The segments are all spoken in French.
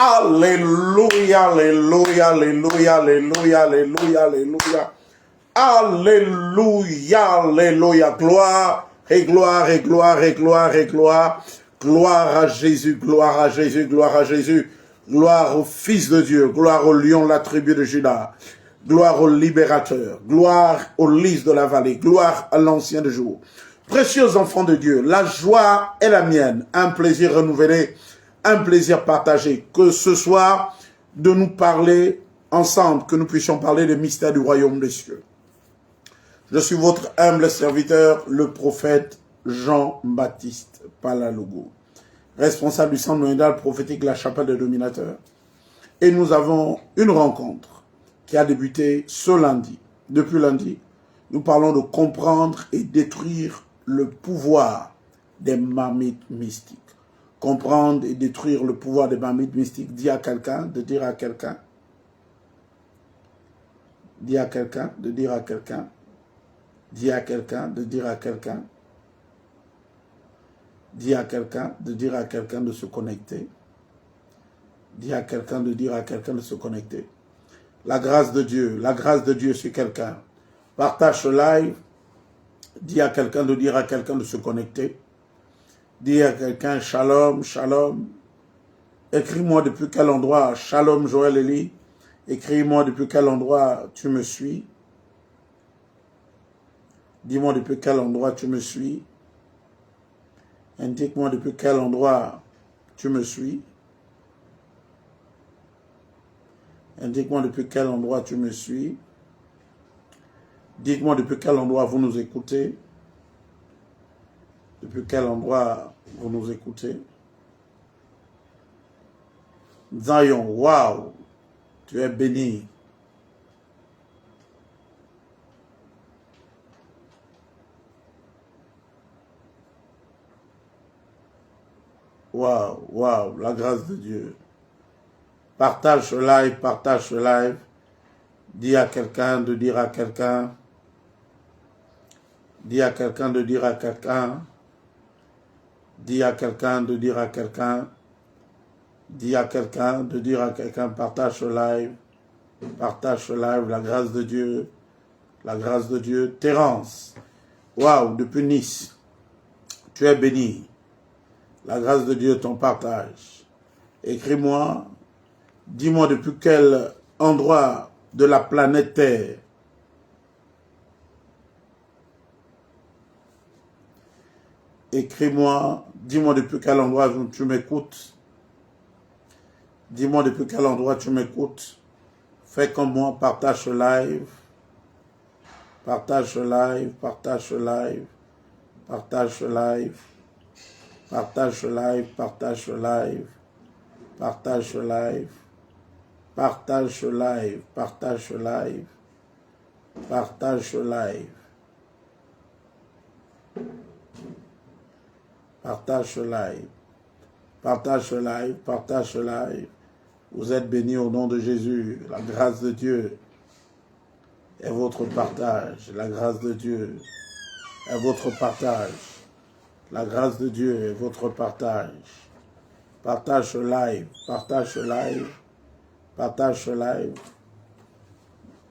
Alléluia, alléluia, alléluia, alléluia, alléluia, alléluia. Alléluia, alléluia. Gloire et gloire et gloire et gloire et gloire. Gloire à Jésus, gloire à Jésus, gloire à Jésus. Gloire au Fils de Dieu, gloire au lion de la tribu de Juda. Gloire au libérateur, gloire au lys de la vallée, gloire à l'ancien de jour. Précieux enfants de Dieu, la joie est la mienne, un plaisir renouvelé, un plaisir partagé. Que ce soit de nous parler ensemble, que nous puissions parler des mystères du royaume des cieux. Je suis votre humble serviteur, le prophète Jean-Baptiste Palalogo, responsable du centre monédal prophétique La Chapelle des Dominateurs. Et nous avons une rencontre qui a débuté ce lundi. Depuis lundi, nous parlons de comprendre et détruire le pouvoir des marmites mystiques. Comprendre et détruire le pouvoir des marmites mystiques. Dis à quelqu'un, de dire à quelqu'un. Dis à quelqu'un, de dire à quelqu'un. Dis à quelqu'un, de dire à quelqu'un. Dis à quelqu'un, de dire à quelqu'un de se connecter. Dis à quelqu'un de dire à quelqu'un de se connecter. La grâce de Dieu sur quelqu'un. Partage ce live. Dis à quelqu'un de dire à quelqu'un de se connecter. Dis à quelqu'un shalom, shalom. Écris-moi depuis quel endroit, shalom Joël Eli. Écris-moi depuis quel endroit tu me suis. Dis-moi depuis quel endroit tu me suis. Indique-moi depuis quel endroit tu me suis. Indique-moi depuis quel endroit tu me suis. Dites-moi depuis quel endroit vous nous écoutez. Depuis quel endroit vous nous écoutez. Zion, waouh, tu es béni. Waouh, waouh, la grâce de Dieu. Partage ce live, partage ce live. Dis à quelqu'un de dire à quelqu'un. Dis à quelqu'un de dire à quelqu'un. Dis à quelqu'un de dire à quelqu'un. Dis à quelqu'un de dire à quelqu'un. Partage ce live. Partage ce live. La grâce de Dieu. La grâce de Dieu. Terence. Waouh, depuis Nice. Tu es béni. La grâce de Dieu, ton partage. Écris-moi. Dis-moi depuis quel endroit de la planète Terre. Écris-moi. Dis-moi depuis quel endroit tu m'écoutes. Dis-moi depuis quel endroit tu m'écoutes. Fais comme moi. Partage ce live. Partage ce live. Partage ce live. Partage ce live. Partage ce live. Partage ce live. Partage ce live. Partage ce live, partage ce live, partage ce live, partage ce live, partage ce live, partage ce live. Vous êtes bénis au nom de Jésus. La grâce de Dieu est votre partage. La grâce de Dieu est votre partage. La grâce de Dieu est votre partage. Partage ce live, partage ce live. Partage ce live.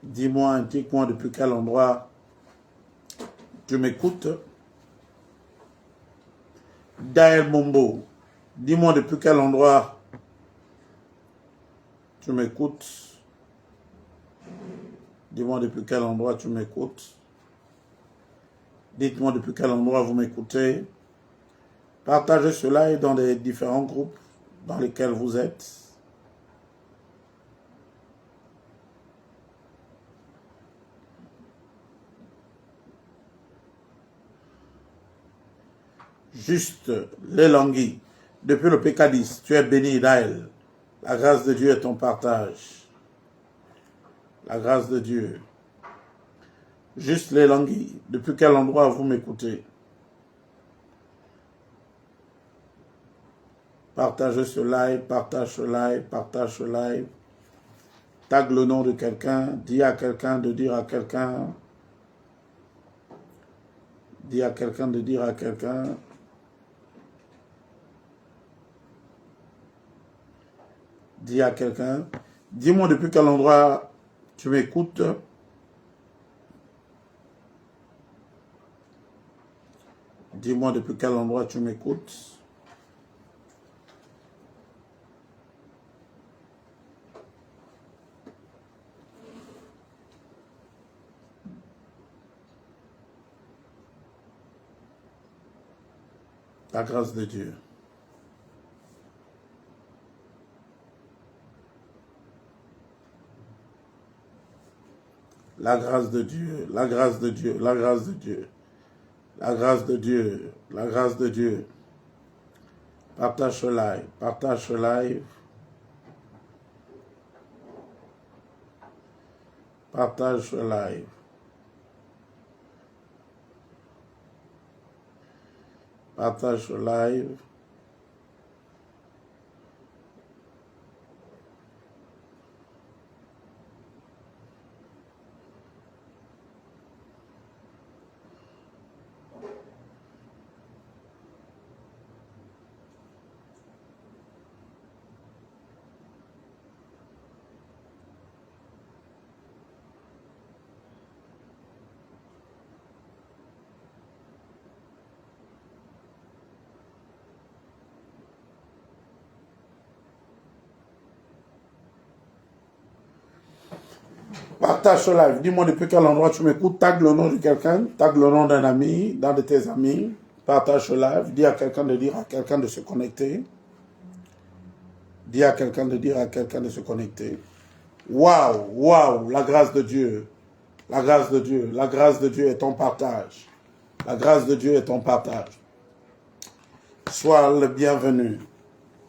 Dis-moi, indique-moi depuis quel endroit tu m'écoutes. Daël Mombo, dis-moi depuis quel endroit tu m'écoutes. Dis-moi depuis quel endroit tu m'écoutes. Dites-moi depuis quel endroit vous m'écoutez. Partagez ce live dans les différents groupes dans lesquels vous êtes. Juste les languilles. Depuis le Pécadis, tu es béni d'Aël. La grâce de Dieu est ton partage. La grâce de Dieu. Juste les languilles. Depuis quel endroit vous m'écoutez? Partagez ce live, partage ce live, partage ce live. Tag le nom de quelqu'un. Dis à quelqu'un de dire à quelqu'un. Dis à quelqu'un de dire à quelqu'un. Dis à quelqu'un, dis-moi depuis quel endroit tu m'écoutes. Dis-moi depuis quel endroit tu m'écoutes. La grâce de Dieu. La grâce de Dieu, la grâce de Dieu, la grâce de Dieu, la grâce de Dieu, la grâce de Dieu. Partage ce live, partage ce live. Partage ce live. Partage ce live. Partage ce live. Dis-moi depuis quel endroit tu m'écoutes. Tag le nom de quelqu'un. Tag le nom d'un ami, d'un de tes amis. Partage ce live. Dis à quelqu'un de dire à quelqu'un de se connecter. Dis à quelqu'un de dire à quelqu'un de se connecter. Waouh, waouh, la grâce de Dieu. La grâce de Dieu. La grâce de Dieu est ton partage. La grâce de Dieu est ton partage. Sois le bienvenu.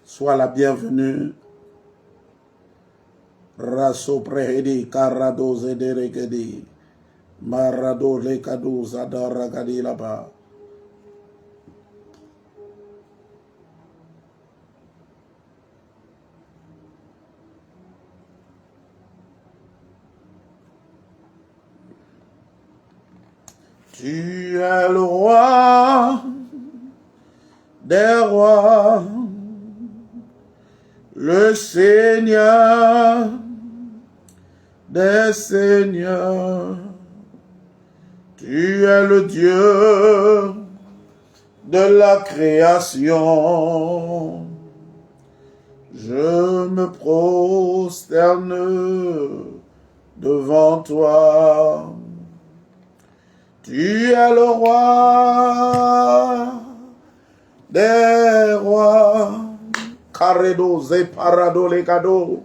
Sois la bienvenue. Raso prehedi karado zederegedi. Marado lekadu zadaragadi là-bas. Tu es le roi des rois, le Seigneur des seigneurs. Tu es le Dieu de la création. Je me prosterne devant toi. Tu es le roi des rois. Caredo ze parado le cado.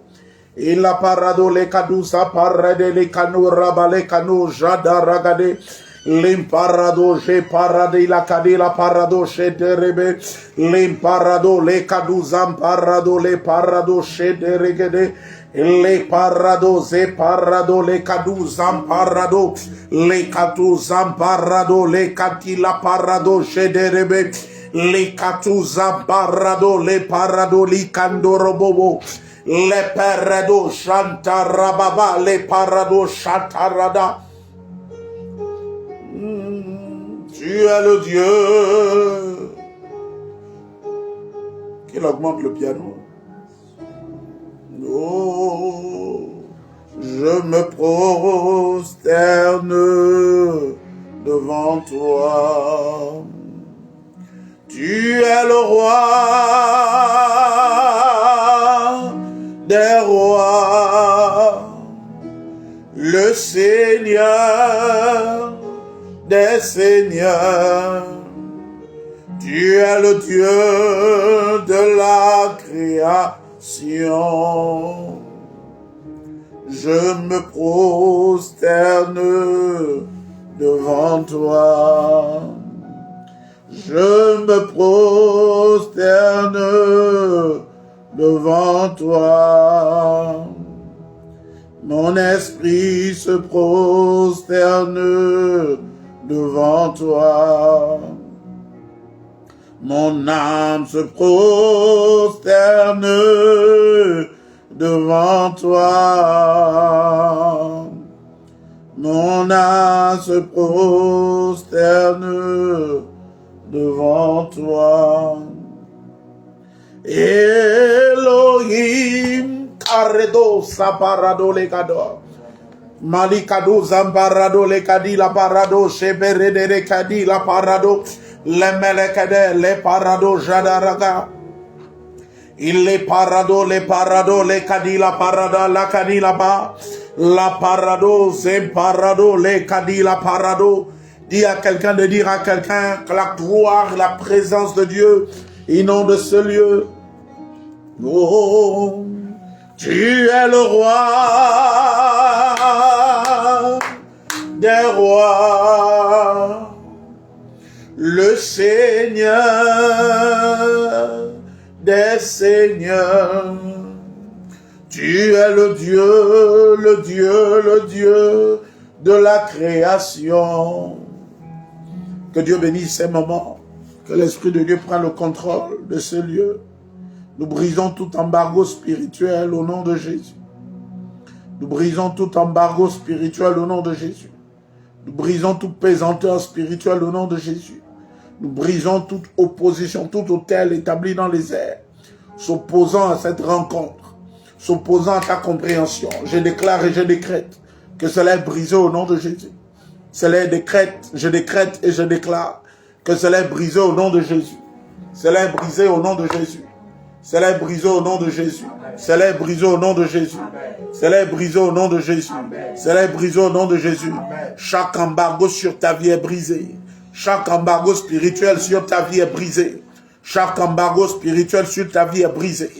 Il a parado le cado sa parade le cano rabale cano jada ragade. L'imparado je parade la cade la parado che derebe. L'imparado le cado zamparado le parado che deregede. Le parado ze parado le cadu zamparado. Le catu zamparado le cati la parado che derebe. Le catu zamparado le parado li candorobobo. Le parado chantarababa le parado chantarada. Tu es le Dieu. Qu'il augmente le piano. Oh, je me prosterne devant toi. Tu es le roi des rois, le Seigneur des seigneurs. Tu es le Dieu de la création. Je me prosterne devant toi. Je me prosterne devant toi. Mon esprit se prosterne devant toi. Mon âme se prosterne devant toi. Mon âme se prosterne devant toi. Elohim, Arredo saparado le cado. Malikado zamparado le cadi la parado. Cheberede le cadi la parado. Le melekade le parado jadaraga. Il les parado, les cadi la parada, la cadi la ba. La parado, c'est parado, les cadi la parado. Dis à quelqu'un de dire à quelqu'un que la gloire, la présence de Dieu inonde ce lieu. Oh, tu es le roi des rois, le Seigneur des seigneurs. Tu es le Dieu, le Dieu, le Dieu de la création. Que Dieu bénisse ces moments. Que l'Esprit de Dieu prenne le contrôle de ce lieu. Nous brisons tout embargo spirituel au nom de Jésus. Nous brisons tout embargo spirituel au nom de Jésus. Nous brisons toute pesanteur spirituelle au nom de Jésus. Nous brisons toute opposition, tout autel établi dans les airs, s'opposant à cette rencontre, s'opposant à ta compréhension. Je déclare et je décrète que cela est brisé au nom de Jésus. Cela est décrète, je décrète et je déclare que cela est brisé au nom de Jésus. Cela est brisé au nom de Jésus. Cela est brisé au nom de Jésus. Cela est brisé au nom de Jésus. Cela est brisé au nom de Jésus. Cela est brisé au nom de Jésus. Chaque embargo sur ta vie est brisé. Chaque embargo spirituel sur ta vie est brisé. Chaque embargo spirituel sur ta vie est brisé.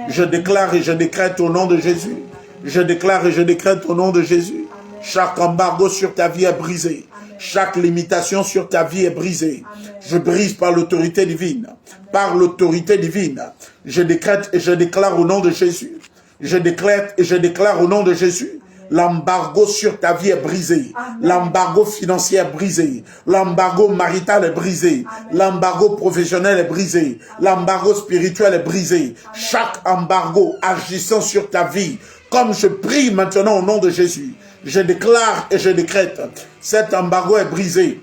Je déclare et je décrète au nom de Jésus. Je déclare et je décrète au nom de Jésus. Chaque embargo sur ta vie est brisé. Chaque limitation sur ta vie est brisée. Je brise par l'autorité divine. Par l'autorité divine. Je décrète et je déclare au nom de Jésus. Je décrète et je déclare au nom de Jésus. L'embargo sur ta vie est brisé. L'embargo financier est brisé. L'embargo marital est brisé. L'embargo professionnel est brisé. L'embargo spirituel est brisé. Chaque embargo agissant sur ta vie, comme je prie maintenant au nom de Jésus, je déclare et je décrète, cet embargo est brisé.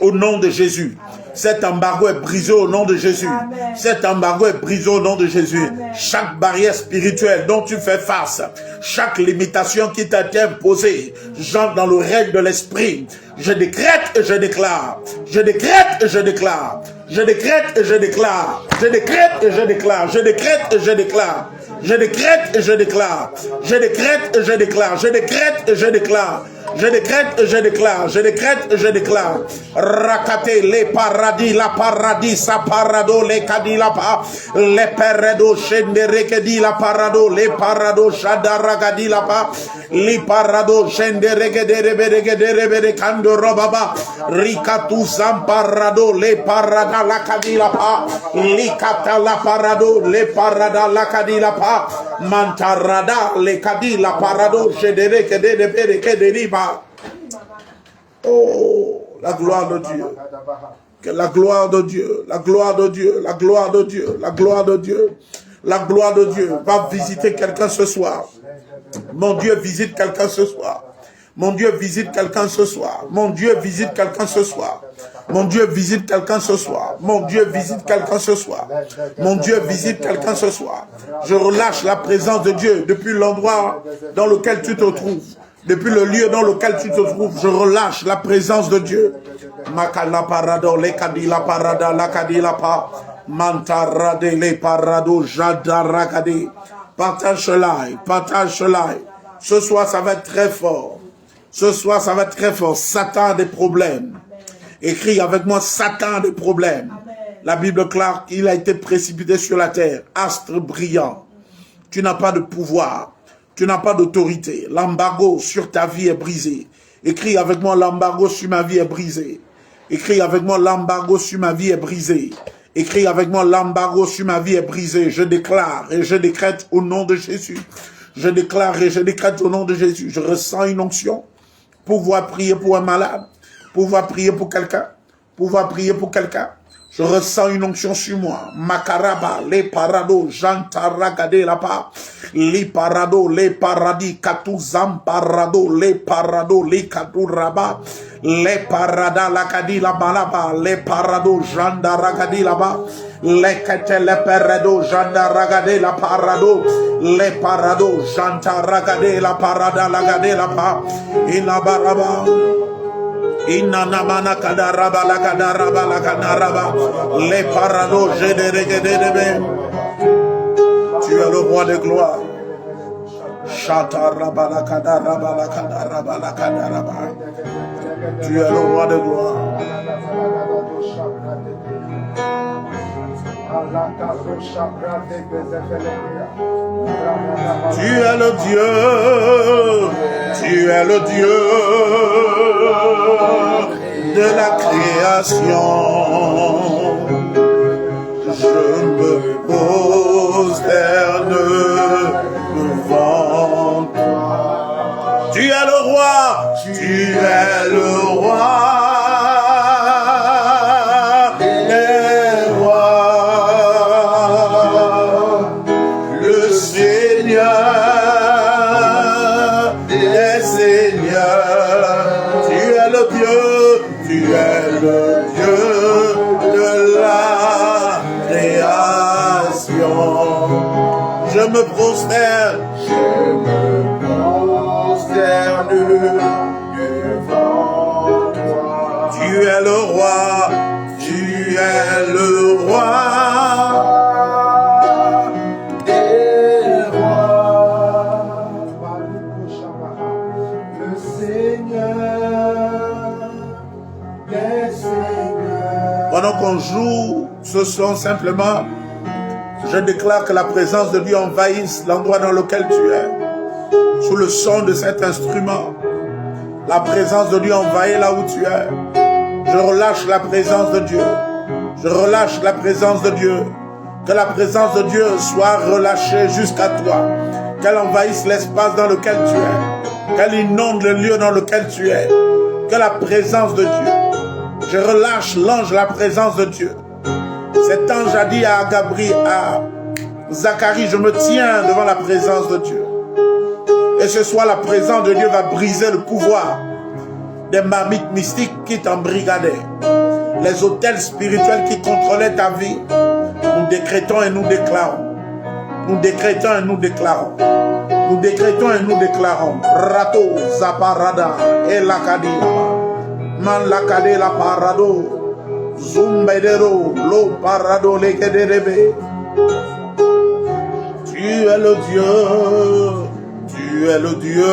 Au nom de Jésus. Cet embargo est brisé au nom de Jésus. Amen. Cet embargo est brisé au nom de Jésus. Amen. Chaque barrière spirituelle dont tu fais face, chaque limitation qui t'a été imposée, j'entre dans le règne de l'esprit. Je décrète et je déclare. Je décrète et je déclare. Je décrète et je déclare. Je décrète et je déclare. Je décrète et je déclare. Je décrète et je déclare. Je décrète et je déclare. Je décrète et je déclare. Je décrète et je déclare, je décrète et je déclare. Rakate les paradis, la paradis, sa parado, les kadi la pa, les peredo, chendere kedi la parado, les parado, shadaragadi la pa, les parado, chendere kedere bere kando robaba, rikatu zamparado, les parada la kadi la pa, likata la parado, les parada la kadi la pa, mantarada, les kadi la parado, chendere kedere bere kederi ba. Oh, la gloire de Dieu. Que la gloire de Dieu, la gloire de Dieu, la gloire de Dieu, la gloire de Dieu, la gloire de Dieu va visiter quelqu'un ce soir. Mon Dieu visite quelqu'un ce soir. Mon Dieu visite quelqu'un ce soir. Mon Dieu visite quelqu'un ce soir. Mon Dieu visite quelqu'un ce soir. Mon Dieu visite quelqu'un ce soir. Mon Dieu visite quelqu'un ce soir. Je relâche la présence de Dieu depuis l'endroit dans lequel tu te trouves. Depuis le lieu dans lequel tu te trouves, je relâche la présence de Dieu. Makala parado, le kadila parada, la kadila pa, mantarade, le parado, jadarakade. Partage ce live, partage ce live. Ce soir, ça va être très fort. Ce soir, ça va être très fort. Satan a des problèmes. Écris avec moi, Satan a des problèmes. La Bible clare qu'il a été précipité sur la terre. Astre brillant. Tu n'as pas de pouvoir. Tu n'as pas d'autorité. L'embargo sur ta vie est brisé. Écris avec moi, l'embargo sur ma vie est brisé. Écris avec moi, l'embargo sur ma vie est brisé. Écris avec moi, l'embargo sur ma vie est brisé. Je déclare et je décrète au nom de Jésus. Je déclare et je décrète au nom de Jésus. Je ressens une onction. Pouvoir prier pour un malade. Pouvoir prier pour quelqu'un. Pouvoir prier pour quelqu'un. Je ressens une onction sur moi. Makaraba, les parado, jantaragade la pa, les parado, les paradis, katuzam parado, les parado, les katuraba, les parada la kadi la balaba, les parado, jandaragadi la ba, Lekete le parado, janda ragade la parado, le parado, janta ragade la parada lagade la pa, inabaraba. Inanamana kadaraba la kadaraba la kadaraba, le parado, jede regede. Tu es le roi de gloire. Chata raba la kadaraba la kadaraba la kadaraba. Tu es le roi de gloire. Tu es le Dieu, tu es le Dieu de la création. Je me prosterne devant toi. Tu es le roi, tu es le roi. Je me prosterne devant toi. Tu es le roi, tu es le roi des rois, le Seigneur des seigneurs. Pendant qu'on joue ce son simplement, je déclare que la présence de Dieu envahisse l'endroit dans lequel tu es. Sous le son de cet instrument, la présence de Dieu envahit là où tu es. Je relâche la présence de Dieu. Je relâche la présence de Dieu. Que la présence de Dieu soit relâchée jusqu'à toi. Qu'elle envahisse l'espace dans lequel tu es. Qu'elle inonde le lieu dans lequel tu es. Que la présence de Dieu. Je relâche l'ange, la présence de Dieu. Cet ange a dit à Gabriel, à Zacharie, je me tiens devant la présence de Dieu. Et ce soir, la présence de Dieu va briser le pouvoir des marmites mystiques qui t'embrigadaient. Les hôtels spirituels qui contrôlaient ta vie. Nous décrétons et nous déclarons. Nous décrétons et nous déclarons. Nous décrétons et nous déclarons. Rato, Zaparada, et Lakadi, Man Lakade la Parado. Zumbedero, lo parado lekedebe. Tu es le Dieu, tu es le Dieu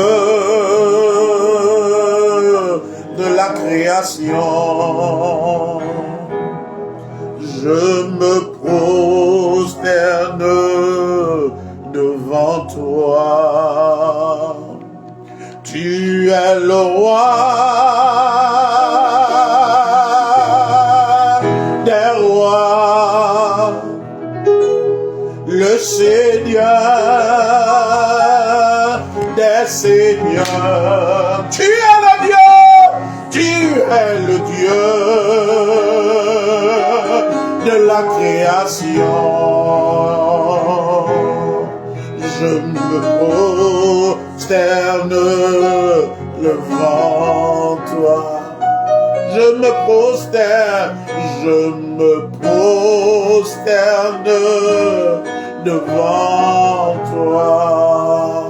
de la création. Je me prosterne devant toi. Tu es le roi. Le Seigneur des seigneurs. Tu es le Dieu, tu es le Dieu de la création. Je me prosterne devant toi. Je me prosterne devant toi.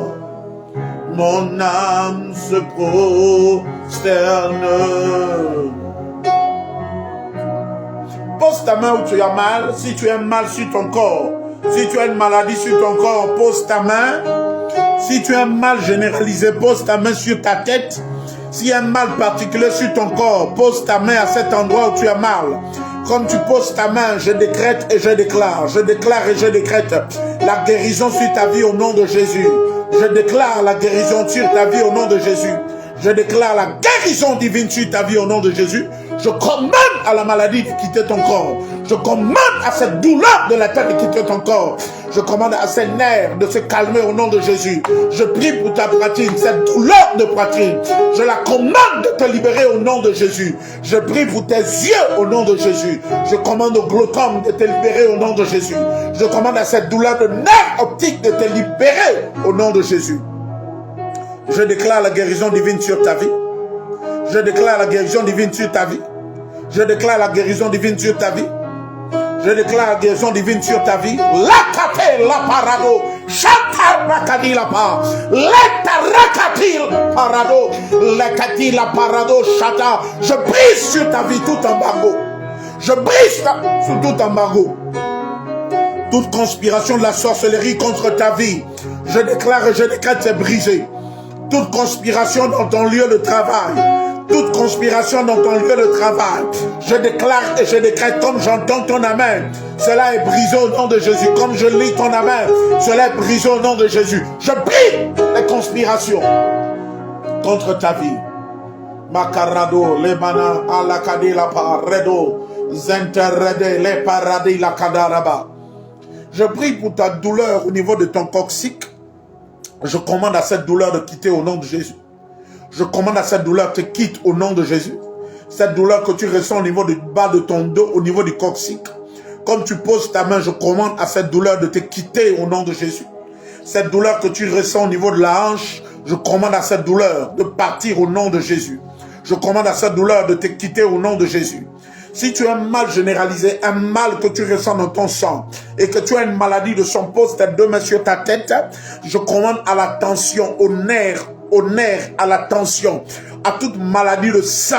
Mon âme se prosterne. Pose ta main où tu as mal. Si tu as mal sur ton corps, si tu as une maladie sur ton corps, pose ta main. Si tu as un mal généralisé, pose ta main sur ta tête. S'il y a un mal particulier sur ton corps, pose ta main à cet endroit où tu as mal. Comme tu poses ta main, je décrète et je déclare. Je déclare et je décrète la guérison sur ta vie au nom de Jésus. Je déclare la guérison sur ta vie au nom de Jésus. Je déclare la guérison divine sur ta vie au nom de Jésus. Je commande à la maladie de quitter ton corps. Je commande à cette douleur de la tête de quitter ton corps. Je commande à ces nerfs de se calmer au nom de Jésus. Je prie pour ta poitrine, cette douleur de poitrine. Je la commande de te libérer au nom de Jésus. Je prie pour tes yeux au nom de Jésus. Je commande au glaucome de te libérer au nom de Jésus. Je commande à cette douleur de nerfs optiques de te libérer au nom de Jésus. Je déclare la guérison divine sur ta vie. Je déclare la guérison divine sur ta vie. Je déclare la guérison divine sur ta vie. Je déclare la guérison divine sur ta vie. La kate la parado. Chata rakadi la pa. Leta rakati la parado. Lekati la parado chata. Je brise sur ta vie tout embargo. Je brise sur tout embargo. Toute conspiration de la sorcellerie contre ta vie. Je déclare et je décrète c'est brisé. Toute conspiration dans ton lieu de travail. Toute conspiration dans ton lieu de travail. Je déclare et je décrète comme j'entends ton amen. Cela est brisé au nom de Jésus. Comme je lis ton amen, cela est brisé au nom de Jésus. Je brise les conspirations contre ta vie. Makarado, les manas, alakadi la paredo, zenterede, les paradis la kadaraba. Je prie pour ta douleur au niveau de ton coccyx. Je commande à cette douleur de quitter au nom de Jésus. Je commande à cette douleur de te quitte au nom de Jésus. Cette douleur que tu ressens au niveau du bas de ton dos, au niveau du coccyx. Comme tu poses ta main, je commande à cette douleur de te quitter au nom de Jésus. Cette douleur que tu ressens au niveau de la hanche, je commande à cette douleur de partir au nom de Jésus. Je commande à cette douleur de te quitter au nom de Jésus. Si tu as un mal généralisé, un mal que tu ressens dans ton sang, et que tu as une maladie de sang, pose tes deux mains sur ta tête, je commande à la tension, au nerf, à la tension, à toute maladie de sang,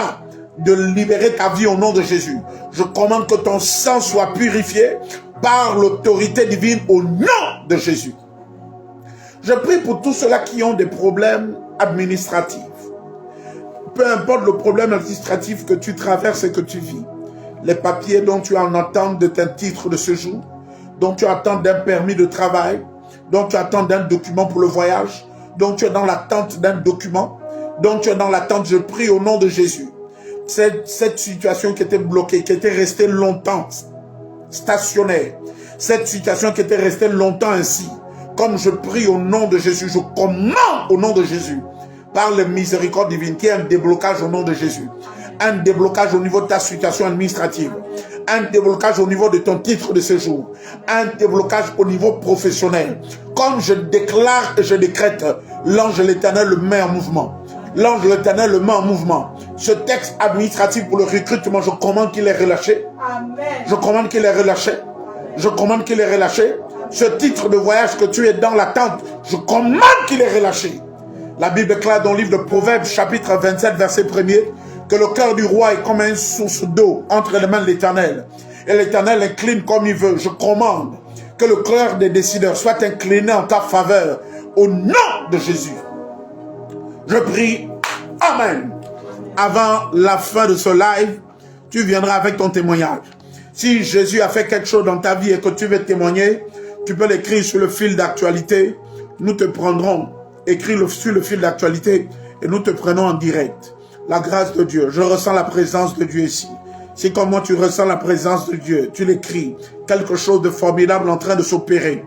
de libérer ta vie au nom de Jésus. Je commande que ton sang soit purifié par l'autorité divine au nom de Jésus. Je prie pour tous ceux-là qui ont des problèmes administratifs. Peu importe le problème administratif que tu traverses et que tu vis. Les papiers dont tu es en attente de ton titre de séjour, dont tu attends d'un permis de travail, dont tu attends d'un document pour le voyage, dont tu es dans l'attente d'un document, dont tu es dans l'attente, je prie au nom de Jésus. Cette situation qui était bloquée, qui était restée longtemps stationnaire, cette situation qui était restée longtemps ainsi, comme je prie au nom de Jésus, je commande au nom de Jésus, par le miséricorde divine, qu'il y ait un déblocage au nom de Jésus. Un déblocage au niveau de ta situation administrative, un déblocage au niveau de ton titre de séjour, un déblocage au niveau professionnel. Comme je déclare et je décrète, l'ange de l'Éternel le met en mouvement. L'ange de l'Éternel le met en mouvement. Ce texte administratif pour le recrutement, je commande qu'il est relâché. Amen. Je commande qu'il est relâché. Je commande qu'il est relâché. Ce titre de voyage que tu es dans l'attente, je commande qu'il est relâché. La Bible déclare dans le livre de Proverbes, chapitre 27, verset 1er, que le cœur du roi est comme une source d'eau entre les mains de l'Éternel. Et l'Éternel incline comme il veut. Je commande que le cœur des décideurs soit incliné en ta faveur. Au nom de Jésus. Je prie. Amen. Avant la fin de ce live, tu viendras avec ton témoignage. Si Jésus a fait quelque chose dans ta vie et que tu veux témoigner, tu peux l'écrire sur le fil d'actualité. Nous te prendrons. Écris sur le fil d'actualité et nous te prenons en direct. La grâce de Dieu, je ressens la présence de Dieu ici. Si comme moi tu ressens la présence de Dieu, tu l'écris, quelque chose de formidable en train de s'opérer.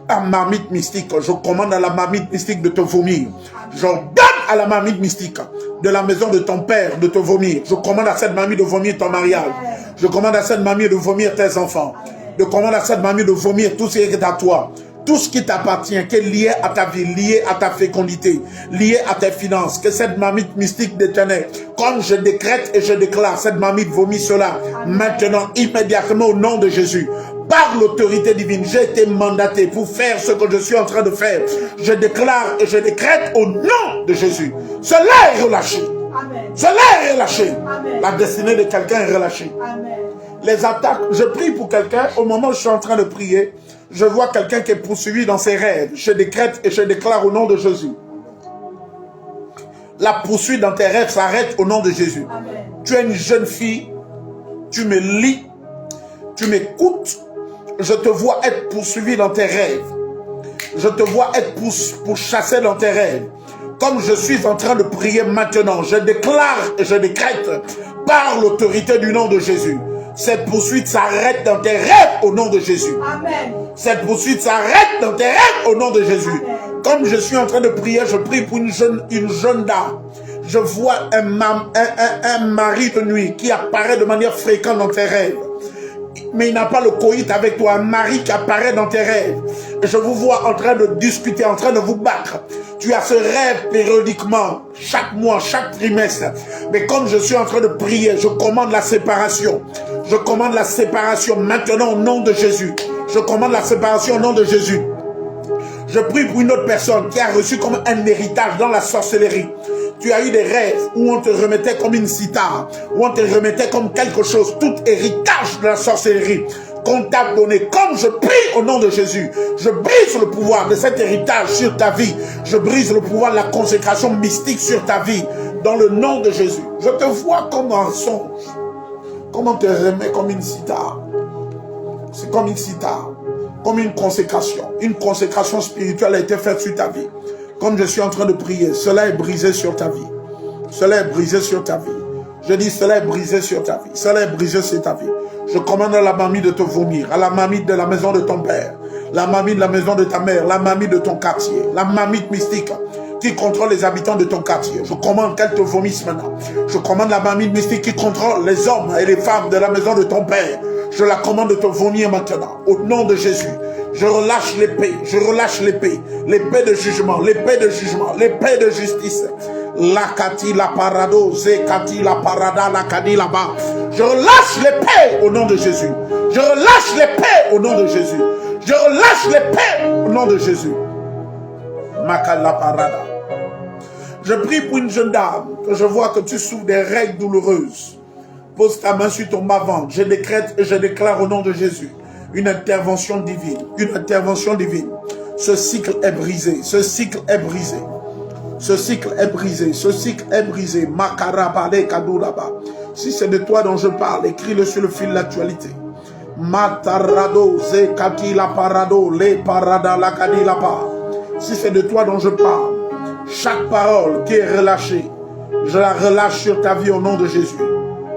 La marmite mystique, je commande à la marmite mystique de te vomir. J'ordonne à la marmite mystique de la maison de ton père de te vomir. Je commande à cette marmite de vomir ton mariage. Je commande à cette marmite de vomir tes enfants. Je commande à cette marmite de vomir tout ce qui est à toi. Tout ce qui t'appartient, qui est lié à ta vie, lié à ta fécondité, lié à tes finances, que cette marmite mystique d'Éternel, comme je décrète et je déclare, cette marmite vomit cela, maintenant, immédiatement au nom de Jésus. Par l'autorité divine, j'ai été mandaté pour faire ce que je suis en train de faire. Je déclare et je décrète au nom de Jésus. Cela est relâché. Amen. Cela est relâché. Amen. La destinée de quelqu'un est relâchée. Amen. Les attaques, je prie pour quelqu'un, au moment où je suis en train de prier, je vois quelqu'un qui est poursuivi dans ses rêves. Je décrète et je déclare au nom de Jésus. La poursuite dans tes rêves s'arrête au nom de Jésus. Amen. Tu es une jeune fille, tu me lis, tu m'écoutes, je te vois être poursuivi dans tes rêves. Je te vois être pourchassé dans tes rêves. Comme je suis en train de prier maintenant, je déclare et je décrète par l'autorité du nom de Jésus. Cette poursuite s'arrête dans tes rêves au nom de Jésus. Amen. Cette poursuite s'arrête dans tes rêves au nom de Jésus. Amen. Comme je suis en train de prier, je prie pour une jeune dame. Je vois un mari de nuit qui apparaît de manière fréquente dans tes rêves. Mais il n'a pas le coït avec toi, un mari qui apparaît dans tes rêves. Et je vous vois en train de discuter, en train de vous battre. Tu as ce rêve périodiquement, chaque mois, chaque trimestre. Mais comme je suis en train de prier, je commande la séparation. Je commande la séparation maintenant au nom de Jésus. Je commande la séparation au nom de Jésus. Je prie pour une autre personne qui a reçu comme un héritage dans la sorcellerie. Tu as eu des rêves où on te remettait comme une cithare, où on te remettait comme quelque chose, tout héritage de la sorcellerie qu'on t'a donné. Comme je prie au nom de Jésus, je brise le pouvoir de cet héritage sur ta vie. Je brise le pouvoir de la consécration mystique sur ta vie, dans le nom de Jésus. Je te vois comme un songe, comme on te remet comme une cithare. C'est comme une cithare, comme une consécration spirituelle a été faite sur ta vie. Comme je suis en train de prier, cela est brisé sur ta vie. Cela est brisé sur ta vie. Je dis, cela est brisé sur ta vie. Cela est brisé sur ta vie. Je commande à la mamie de te vomir, à la mamie de la maison de ton père, la mamie de la maison de ta mère, la mamie de ton quartier, la mamie mystique qui contrôle les habitants de ton quartier. Je commande qu'elle te vomisse maintenant. Je commande la mamie mystique qui contrôle les hommes et les femmes de la maison de ton père. Je la commande de te vomir maintenant. Au nom de Jésus, je relâche l'épée, l'épée de jugement, l'épée de jugement, l'épée de justice. La kati la parado, zekati la parada, la kadi là-bas. Je relâche l'épée au nom de Jésus. Je relâche l'épée au nom de Jésus. Je relâche l'épée au nom de Jésus. Makala parada. Je prie pour une jeune dame que je vois que tu souffres des règles douloureuses. Pose ta main sur ton bas-ventre. Je décrète et je déclare au nom de Jésus une intervention divine. Une intervention divine. Ce cycle est brisé. Ce cycle est brisé. Ce cycle est brisé. Ce cycle est brisé. Makarabale kaduraba. Si c'est de toi dont je parle, écris-le sur le fil de l'actualité. Matarado zekati la parado le parada la kadi la pa. Si c'est de toi dont je parle, chaque parole qui est relâchée, je la relâche sur ta vie au nom de Jésus.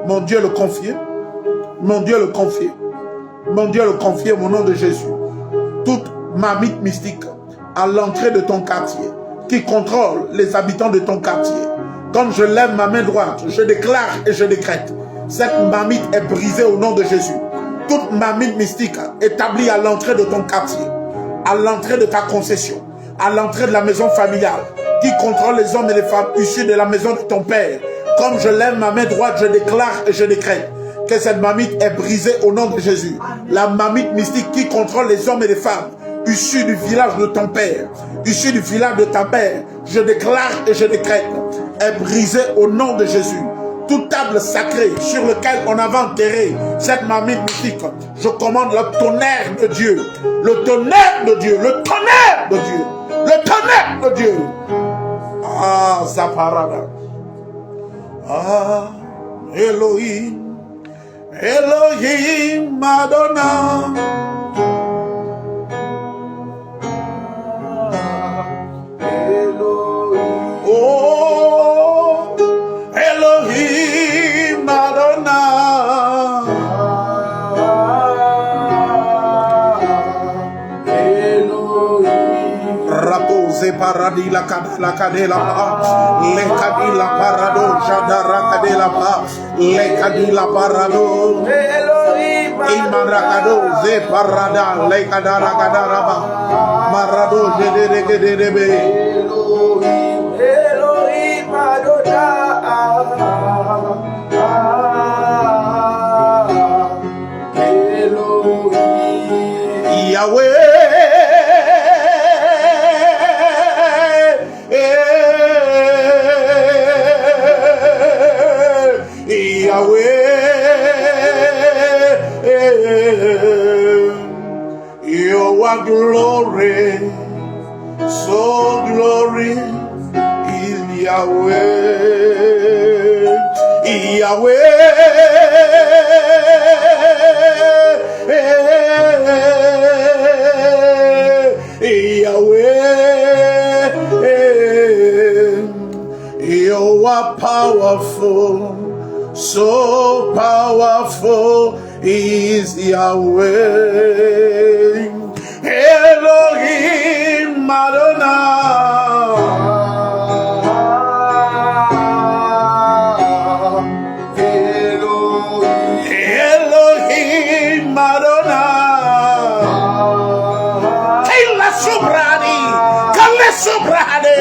Mon Dieu le confie. Mon Dieu le confie. Mon Dieu le confie au nom de Jésus. Toute mamite mystique à l'entrée de ton quartier, qui contrôle les habitants de ton quartier. Quand je lève ma main droite, je déclare et je décrète. Cette mamite est brisée au nom de Jésus. Toute mamite mystique établie à l'entrée de ton quartier, à l'entrée de ta concession, à l'entrée de la maison familiale, qui contrôle les hommes et les femmes issus de la maison de ton père. Comme je lève ma main droite, je déclare et je décrète que cette mamite est brisée au nom de Jésus. La mamite mystique qui contrôle les hommes et les femmes issus du village de ton père, issus du village de ta mère, je déclare et je décrète, est brisée au nom de Jésus. Toute table sacrée sur laquelle on avait enterré cette mamite mystique, je commande le tonnerre de Dieu, le tonnerre de Dieu, le tonnerre de Dieu, le tonnerre de Dieu. Ah, Zaparada. Ah, Elohim, Elohim, Madonna. Oh, Elohim, Madonna. Elohim. Rapose paradis la cadela pa, le cadila parado, jadara cadela pa, le cadila parado. Elohim, Imaracado, ze parada, le cadara cadaraba, marado, jedebe. Elohim Adonai, Elohim Yahweh, Yahweh, you are glory, so glory is Yahweh, Yahweh, Yahweh, you are powerful, so powerful is Yahweh, Elohim Adonai, Elohim Adonai, Kila Sobrani, Kala Sobrani,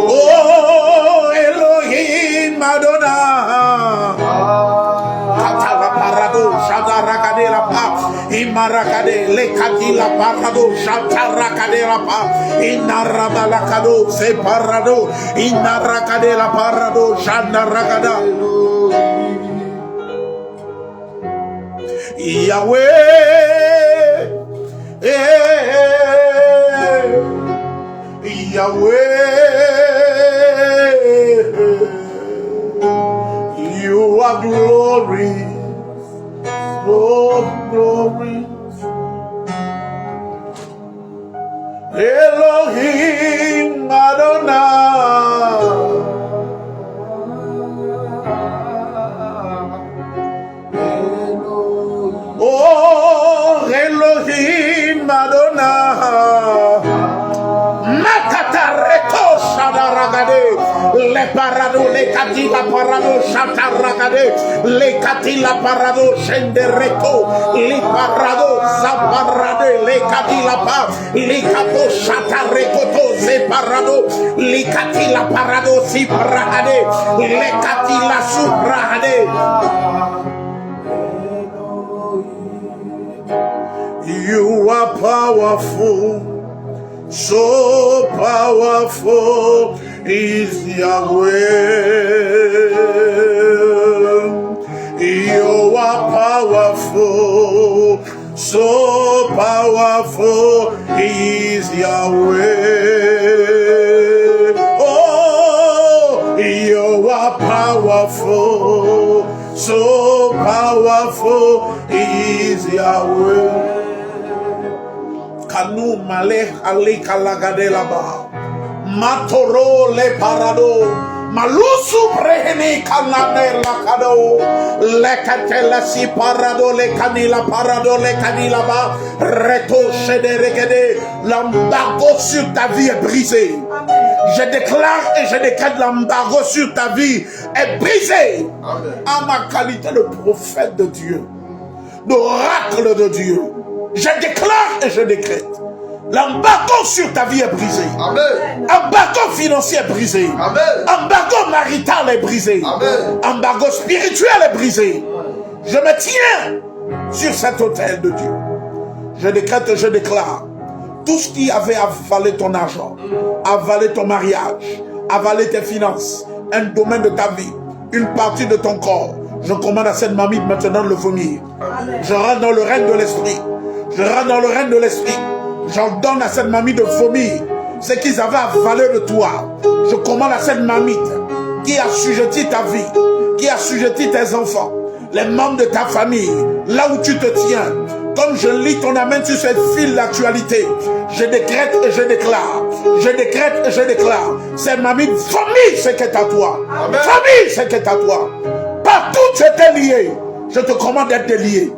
oh Elohim Adonai, Katala Parado, les kadila parado, chatarakade la pa, inarabalakado, c'est parado, inarakade la parado, chandarakada. Yahweh, Yahweh, you are glorious, glorious. Elohim Adonai, oh Elohim Adonai, Makatareto Shadaragade, le parado, le katila parado, Shadaragade, le katila parado, Shendereto, le parado, Zaparade, le katila pa, le kato Shatarekoto, separado, le katila parado, Sibrahade, le katila Subrahade. You are powerful, so powerful is Yahweh. You are powerful, so powerful is Yahweh. Oh, you are powerful, so powerful is Yahweh. Kanu male ale kalagade laba, matoro le parado, malusu breheni kanane lakado, le katela si parado le kanila parado le kanila ba, reto shederegede, l'embargo sur ta vie est brisé. Je déclare et je décrète l'embargo sur ta vie est brisé. À ma qualité de prophète de Dieu, d'oracle de Dieu, je déclare et je décrète. L'embargo sur ta vie est brisé. Amen. Embargo financier est brisé. Amen. Embargo marital est brisé. Amen. Embargo spirituel est brisé. Je me tiens sur cet autel de Dieu. Je décrète et je déclare. Tout ce qui avait avalé ton argent, avalé ton mariage, avalé tes finances, un domaine de ta vie, une partie de ton corps, je commande à cette mamie maintenant de le vomir. Amen. Je rentre dans le règne de l'esprit. Je rentre dans le règne de l'esprit. J'ordonne à cette mamie de vomir ce qu'ils avaient avalé de toi. Je commande à cette mamite qui a assujetti ta vie, qui a assujetti tes enfants, les membres de ta famille, là où tu te tiens. Comme je lis ton amène sur cette file d'actualité, je décrète et je déclare. Je décrète et je déclare. Cette mamite vomit ce qui est à toi. Vomit ce qui est à toi. Partout tu étais lié. Je te commande d'être délié.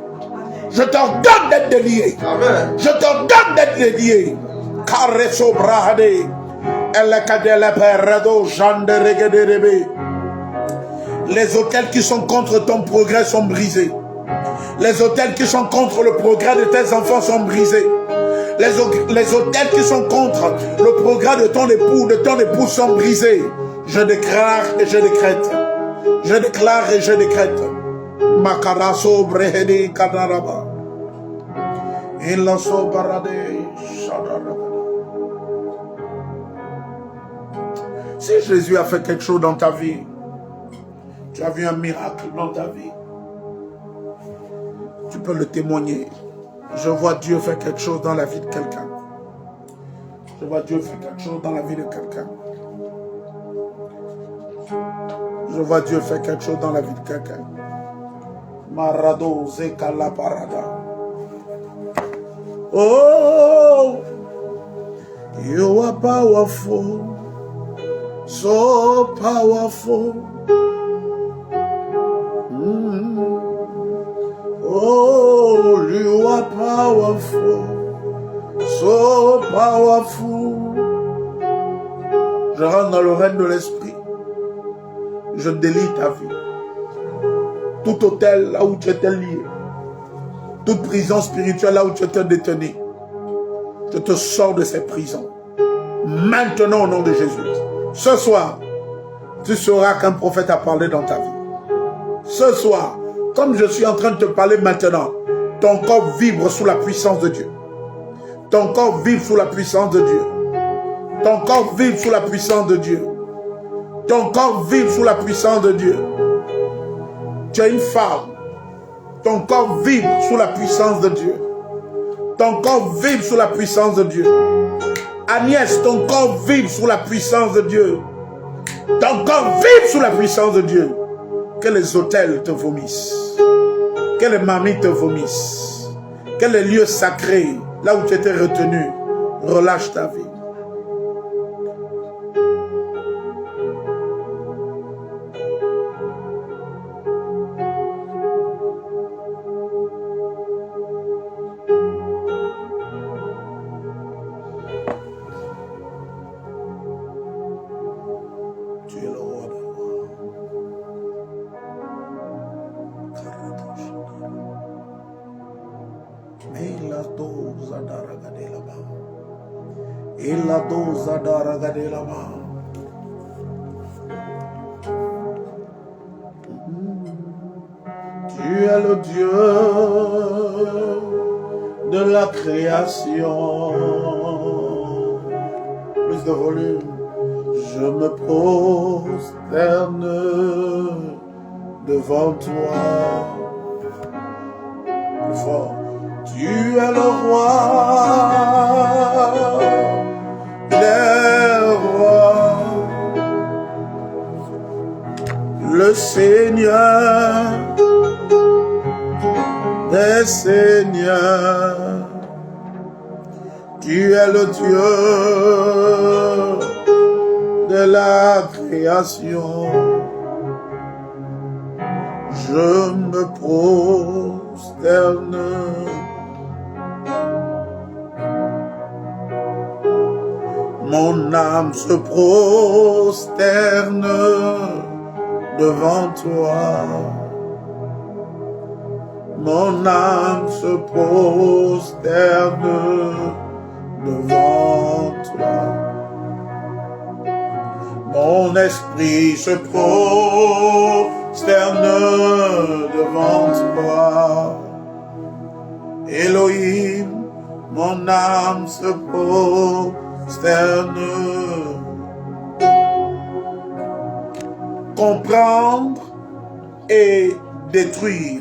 Je t'ordonne d'être délié. Amen. Je t'ordonne d'être délié. Caresso brahade. Les hôtels qui sont contre ton progrès sont brisés. Les hôtels qui sont contre le progrès de tes enfants sont brisés. Les hôtels qui sont contre le progrès de ton époux sont brisés. Je déclare et je décrète. Je déclare et je décrète. Makaraso brehedi kadaraba. Ilaso barade shadaraba. Si Jésus a fait quelque chose dans ta vie, tu as vu un miracle dans ta vie, tu peux le témoigner. Je vois Dieu faire quelque chose dans la vie de quelqu'un. Je vois Dieu faire quelque chose dans la vie de quelqu'un. Je vois Dieu faire quelque chose dans la vie de quelqu'un. Marado zekala parada. Oh, you are powerful, so powerful. Oh, you are powerful, so powerful. Je rentre dans le règne de l'esprit. Je délie ta vie. Tout hôtel là où tu étais lié, toute prison spirituelle là où tu étais détenu, je te sors de ces prisons. Maintenant au nom de Jésus. Ce soir, tu sauras qu'un prophète a parlé dans ta vie. Ce soir, comme je suis en train de te parler maintenant, ton corps vibre sous la puissance de Dieu. Ton corps vibre sous la puissance de Dieu. Ton corps vibre sous la puissance de Dieu. Ton corps vibre sous la puissance de Dieu. Tu es une femme. Ton corps vibre sous la puissance de Dieu. Ton corps vibre sous la puissance de Dieu. Agnès, ton corps vibre sous la puissance de Dieu. Ton corps vibre sous la puissance de Dieu. Que les hôtels te vomissent. Que les mamies te vomissent. Que les lieux sacrés, là où tu étais retenu, relâche ta vie. Tu es le roi des rois. Et la dose adaragade là-bas. Et la dose adaragade là-bas. Tu es le Dieu de la création. Plus de volume. Je me prosterne devant toi. Plus fort. Tu es le roi des rois, le Seigneur des seigneurs. Tu es le Dieu de la création. Je me prosterne. Mon âme se prosterne devant toi. Mon âme se prosterne devant toi. Mon esprit se prosterne devant toi. Elohim, mon âme se prosterne. Comprendre et détruire.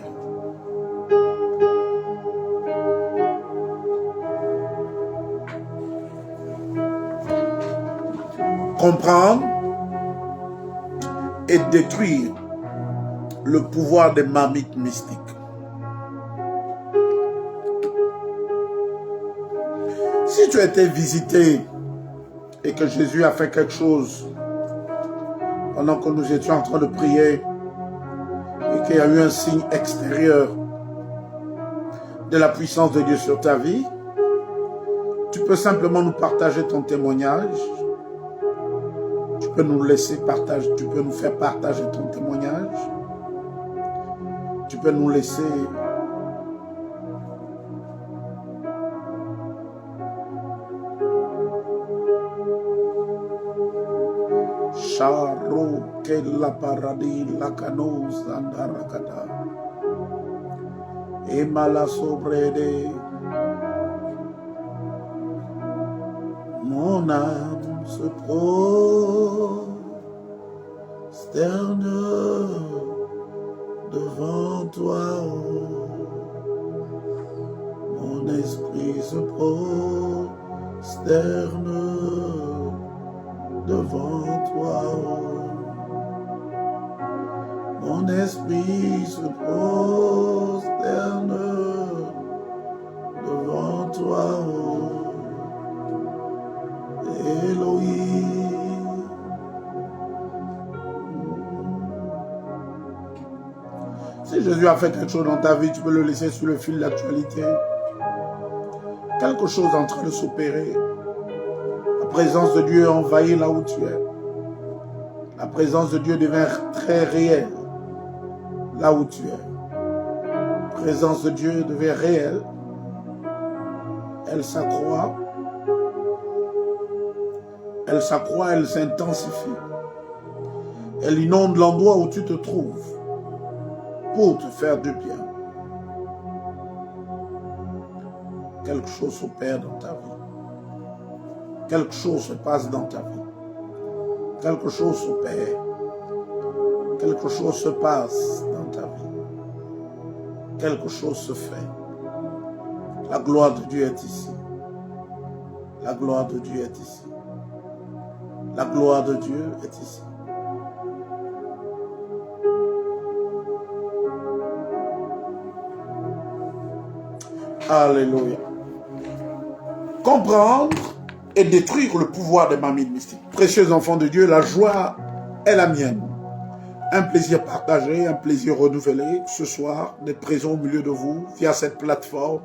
Comprendre et détruire le pouvoir des marmites mystiques. Si tu as été visité et que Jésus a fait quelque chose pendant que nous étions en train de prier et qu'il y a eu un signe extérieur de la puissance de Dieu sur ta vie, tu peux simplement nous partager ton témoignage. Tu peux nous laisser partager, tu peux nous faire partager ton témoignage. Tu peux nous laisser Charo que la paradis la canos andarakata et mala sobrede. Mon âme se prosterne devant toi. Mon esprit se prosterne devant toi. Mon esprit se prosterne devant toi. Elohim. Si Jésus a fait quelque chose dans ta vie, tu peux le laisser sur le fil de l'actualité. Quelque chose est en train de s'opérer. La présence de Dieu envahit là où tu es. La présence de Dieu devient très réelle là où tu es. La présence de Dieu devient réelle. Elle s'accroît. Elle s'accroît, elle s'intensifie. Elle inonde l'endroit où tu te trouves pour te faire du bien. quelque chose s'opère dans ta vie. Quelque chose se passe dans ta vie. Quelque chose s'opère. Quelque chose se passe dans ta vie. Quelque chose se fait. La gloire de Dieu est ici. La gloire de Dieu est ici. La gloire de Dieu est ici. Alléluia. Comprendre et détruire le pouvoir des marmites mystiques. Précieux enfants de Dieu, la joie est la mienne. Un plaisir partagé, un plaisir renouvelé ce soir d'être présent au milieu de vous via cette plateforme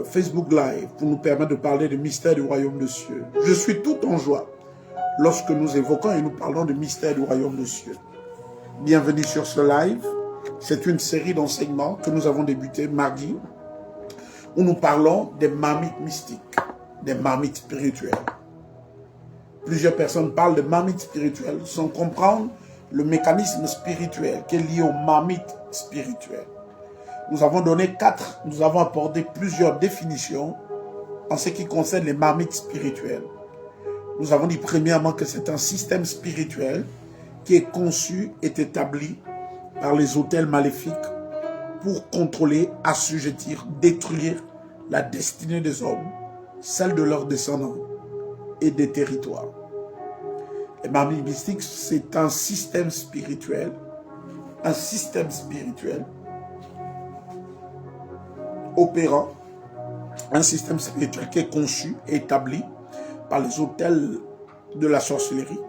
Facebook Live pour nous permettre de parler des mystères du royaume des cieux. Je suis tout en joie lorsque nous évoquons et nous parlons du mystère du royaume des cieux. Bienvenue sur ce live. C'est une série d'enseignements que nous avons débuté mardi où nous parlons des marmites mystiques, des marmites spirituelles. Plusieurs personnes parlent de marmites spirituelles sans comprendre le mécanisme spirituel qui est lié aux marmites spirituelles. Nous avons apporté plusieurs définitions en ce qui concerne les marmites spirituelles. Nous avons dit premièrement que c'est un système spirituel qui est conçu et établi par les autels maléfiques pour contrôler, assujettir, détruire la destinée des hommes, celle de leurs descendants et des territoires. Les marmites mystiques, c'est un système spirituel opérant, un système spirituel qui est conçu et établi par les autels de la sorcellerie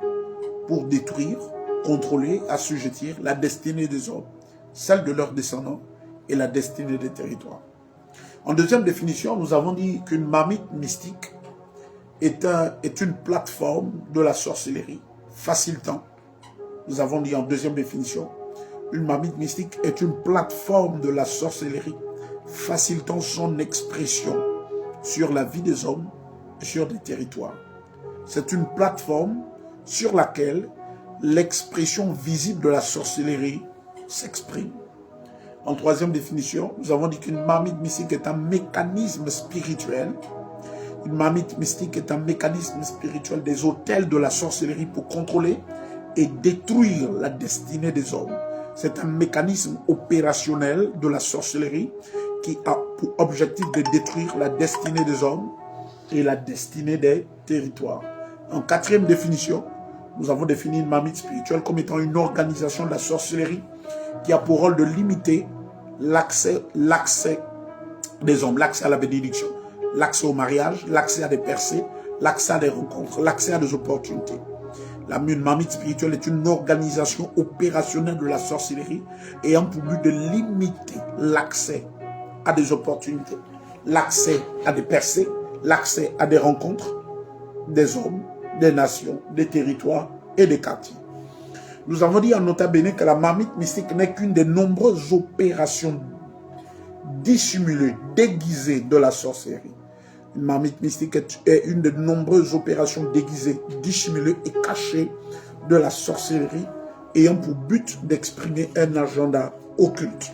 pour détruire, contrôler, assujettir la destinée des hommes, celle de leurs descendants et la destinée des territoires. En deuxième définition, nous avons dit qu'une marmite mystique est une plateforme de la sorcellerie facilitant. Nous avons dit en deuxième définition, une marmite mystique est une plateforme de la sorcellerie facilitant son expression sur la vie des hommes et sur des territoires. C'est une plateforme sur laquelle l'expression visible de la sorcellerie s'exprime. En troisième définition, nous avons dit qu'une marmite mystique est un mécanisme spirituel. Une marmite mystique est un mécanisme spirituel des autels de la sorcellerie pour contrôler et détruire la destinée des hommes. C'est un mécanisme opérationnel de la sorcellerie qui a pour objectif de détruire la destinée des hommes et la destinée des territoires. En quatrième définition, nous avons défini une marmite spirituelle comme étant une organisation de la sorcellerie qui a pour rôle de limiter l'accès des hommes, l'accès à la bénédiction, l'accès au mariage, l'accès à des percées, l'accès à des rencontres, l'accès à des opportunités. Une marmite spirituelle est une organisation opérationnelle de la sorcellerie ayant pour but de limiter l'accès à des opportunités, l'accès à des percées, l'accès à des rencontres des hommes, des nations, des territoires et des quartiers. Nous avons dit en nota bene que la marmite mystique n'est qu'une des nombreuses opérations dissimulées, déguisées de la sorcellerie. Une marmite mystique est une des nombreuses opérations déguisées, dissimulées et cachées de la sorcellerie ayant pour but d'exprimer un agenda occulte.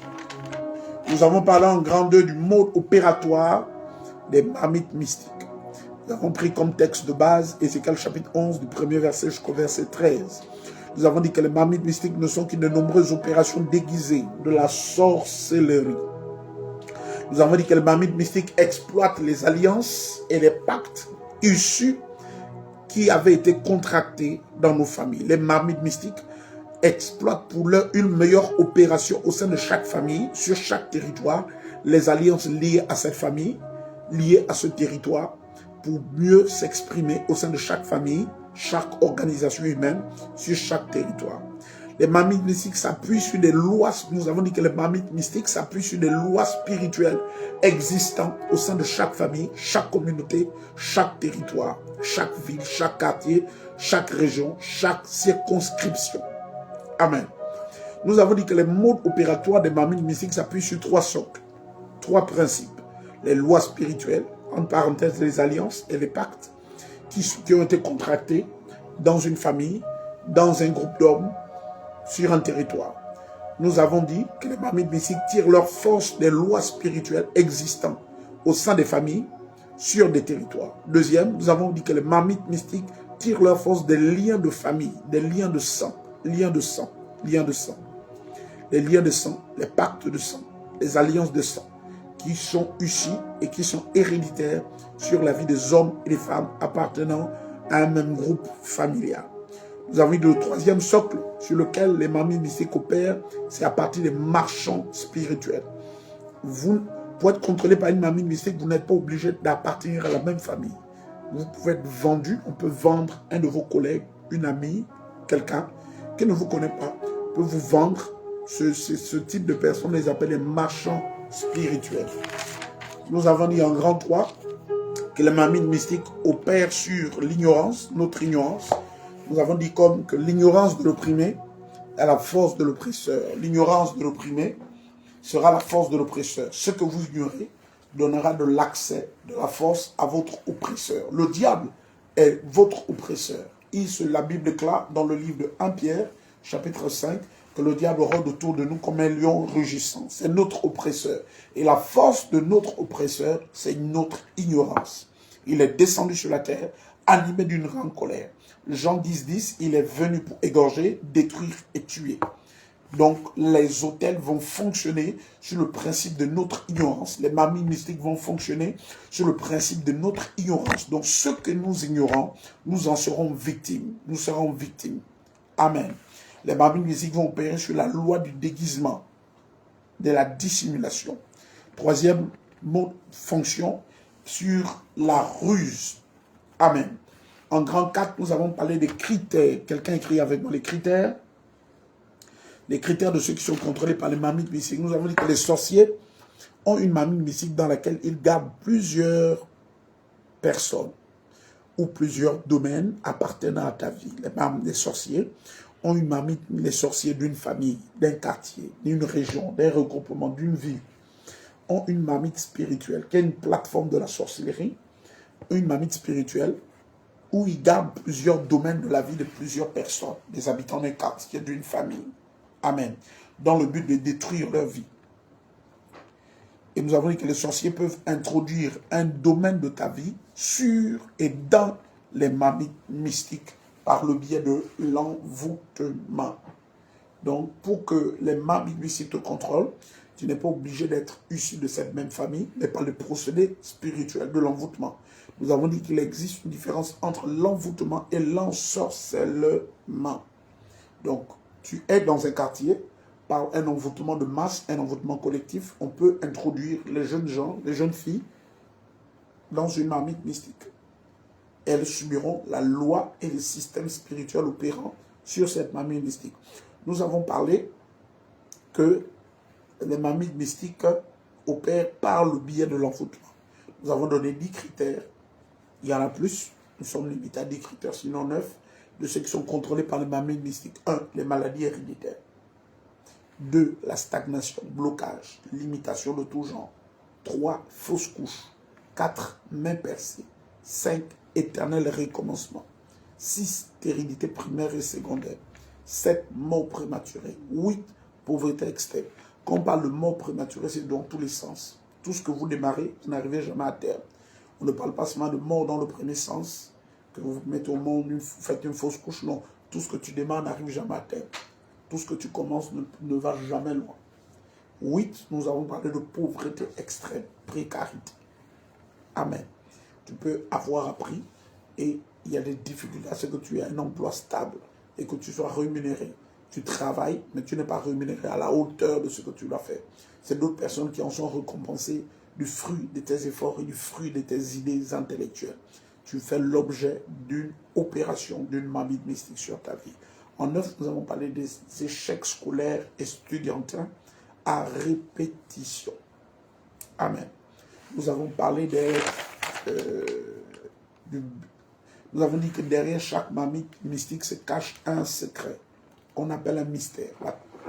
Nous avons parlé en grandeur du mode opératoire des marmites mystiques. Nous avons pris comme texte de base Ézéchiel chapitre 11 du premier verset jusqu'au verset 13. Nous avons dit que les marmites mystiques ne sont qu'une de nombreuses opérations déguisées de la sorcellerie. Nous avons dit que les marmites mystiques exploitent les alliances et les pactes issus qui avaient été contractés dans nos familles. Les marmites mystiques exploitent pour leur une meilleure opération au sein de chaque famille, sur chaque territoire, les alliances liées à cette famille, liées à ce territoire, pour mieux s'exprimer au sein de chaque famille, chaque organisation humaine, sur chaque territoire. Les marmites mystiques s'appuient sur des lois. Nous avons dit que les marmites mystiques s'appuient sur des lois spirituelles existantes au sein de chaque famille, chaque communauté, chaque territoire, chaque ville, chaque quartier, chaque région, chaque circonscription. Amen. Nous avons dit que les modes opératoires des marmites mystiques s'appuient sur trois socles, trois principes. Les lois spirituelles, entre parenthèses les alliances et les pactes, qui ont été contractés dans une famille, dans un groupe d'hommes, sur un territoire. Nous avons dit que les marmites mystiques tirent leur force des lois spirituelles existantes au sein des familles, sur des territoires. Deuxième, nous avons dit que les marmites mystiques tirent leur force des liens de famille, des liens de sang, liens de sang, liens de sang. Les liens de sang, les pactes de sang, les alliances de sang, qui sont issus et qui sont héréditaires sur la vie des hommes et des femmes appartenant à un même groupe familial. Nous avons dit le troisième socle sur lequel les marmites mystiques opèrent, c'est à partir des marchands spirituels. Vous, pour être contrôlé par une marmite mystique, vous n'êtes pas obligé d'appartenir à la même famille. Vous pouvez être vendu, on peut vendre un de vos collègues, une amie, quelqu'un qui ne vous connaît pas, peut vous vendre. Ce type de personnes, on les appelle les marchands spirituels. Nous avons dit en grand 3 que les marmites mystiques opèrent sur l'ignorance, notre ignorance. Nous avons dit comme que l'ignorance de l'opprimé est la force de l'oppresseur. L'ignorance de l'opprimé sera la force de l'oppresseur. Ce que vous ignorez donnera de l'accès, de la force à votre oppresseur. Le diable est votre oppresseur. La Bible déclare dans le livre de 1 Pierre, chapitre 5, que le diable rôde autour de nous comme un lion rugissant. C'est notre oppresseur. Et la force de notre oppresseur, c'est notre ignorance. Il est descendu sur la terre, animé d'une grande colère. Jean 10, il est venu pour égorger, détruire et tuer. Donc, les autels vont fonctionner sur le principe de notre ignorance. Les marmites mystiques vont fonctionner sur le principe de notre ignorance. Donc, ce que nous ignorons, nous en serons victimes. Nous serons victimes. Amen. Les marmites mystiques vont opérer sur la loi du déguisement, de la dissimulation. Troisième fonction, sur la ruse. Amen. En grand 4, nous avons parlé des critères. Quelqu'un écrit avec moi les critères. Les critères de ceux qui sont contrôlés par les marmites mystiques. Nous avons dit que les sorciers ont une marmite mystique dans laquelle ils gardent plusieurs personnes ou plusieurs domaines appartenant à ta vie. Les sorciers ont une marmite, les sorciers d'une famille, d'un quartier, d'une région, d'un regroupement, d'une ville, ont une marmite spirituelle qui est une plateforme de la sorcellerie, une marmite spirituelle où ils gardent plusieurs domaines de la vie de plusieurs personnes, des habitants d'un quartier, d'une famille. Amen. Dans le but de détruire leur vie. Et nous avons dit que les sorciers peuvent introduire un domaine de ta vie sur et dans les marmites mystiques par le biais de l'envoûtement. Donc, pour que les marmites mystiques te contrôlent, tu n'es pas obligé d'être issu de cette même famille, mais par le procédé spirituel de l'envoûtement. Nous avons dit qu'il existe une différence entre l'envoûtement et l'ensorcellement. Donc, tu es dans un quartier, par un envoûtement de masse, un envoûtement collectif, on peut introduire les jeunes gens, les jeunes filles, dans une marmite mystique. Elles subiront la loi et le système spirituel opérant sur cette marmite mystique. Nous avons parlé que les marmites mystiques opèrent par le biais de l'envoûtement. Nous avons donné 10 critères. Il y en a plus. Nous sommes limités à 10 critères, sinon 9, de ceux qui sont contrôlés par les marmites mystiques. 1. Les maladies héréditaires. 2. La stagnation, blocage, limitation de tout genre. 3. Fausse couche. 4. Main percée. 5. Éternel recommencement. 6. Stérilité primaire et secondaire. 7. Mort prématurée. 8. Pauvreté extrême. Quand on parle de mort prématurée, c'est dans tous les sens. Tout ce que vous démarrez, vous n'arrivez jamais à terme. On ne parle pas seulement de mort dans le premier sens, que vous mettez au monde, vous faites une fausse couche. Non, tout ce que tu démarres n'arrive jamais à terme. Tout ce que tu commences ne va jamais loin. 8, nous avons parlé de pauvreté extrême, précarité. Amen. Tu peux avoir appris et il y a des difficultés à ce que tu aies un emploi stable et que tu sois rémunéré. Tu travailles, mais tu n'es pas rémunéré à la hauteur de ce que tu dois faire. C'est d'autres personnes qui en sont récompensées du fruit de tes efforts et du fruit de tes idées intellectuelles. Tu fais l'objet d'une opération, d'une marmite mystique sur ta vie. En 9, nous avons parlé des échecs scolaires et estudiantins à répétition. Amen. Nous avons parlé nous avons dit que derrière chaque marmite mystique se cache un secret qu'on appelle un mystère.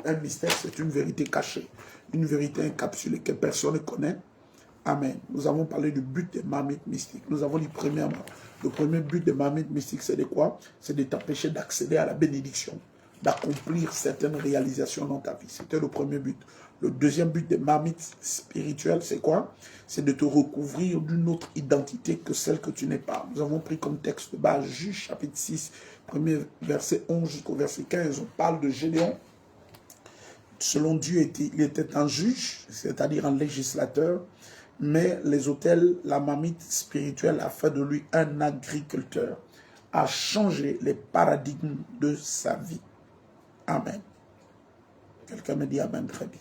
Un mystère, c'est une vérité cachée, une vérité encapsulée que personne ne connaît. Amen. Nous avons parlé du but des marmites mystiques. Nous avons dit premièrement, le premier but des marmites mystiques, c'est de quoi? C'est de t'empêcher d'accéder à la bénédiction. d'accomplir certaines réalisations dans ta vie. C'était le premier but. Le deuxième but des marmites spirituelles, c'est quoi? C'est de te recouvrir d'une autre identité que celle que tu n'es pas. Nous avons pris comme texte de base Juge chapitre 6, premier verset 11 jusqu'au verset 15. On parle de Gédéon. Selon Dieu, il était un juge, c'est-à-dire un législateur, mais les autels, la marmite spirituelle a fait de lui un agriculteur, a changé les paradigmes de sa vie. Amen. Quelqu'un me dit Amen très bien.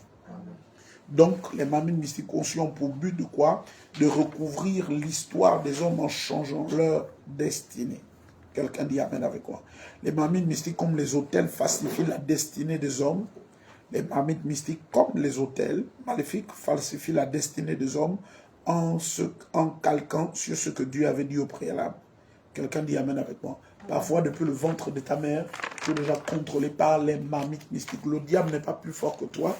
Donc, les marmites mystiques ont pour but de quoi? De recouvrir l'histoire des hommes en changeant leur destinée. Quelqu'un dit Amen avec quoi? Les marmites mystiques, comme les autels, falsifient la destinée des hommes. Les marmites mystiques, comme les autels maléfiques, falsifient la destinée des hommes en calquant sur ce que Dieu avait dit au préalable. Quelqu'un dit Amen avec moi. Parfois, depuis le ventre de ta mère, tu es déjà contrôlé par les marmites mystiques. Le diable n'est pas plus fort que toi.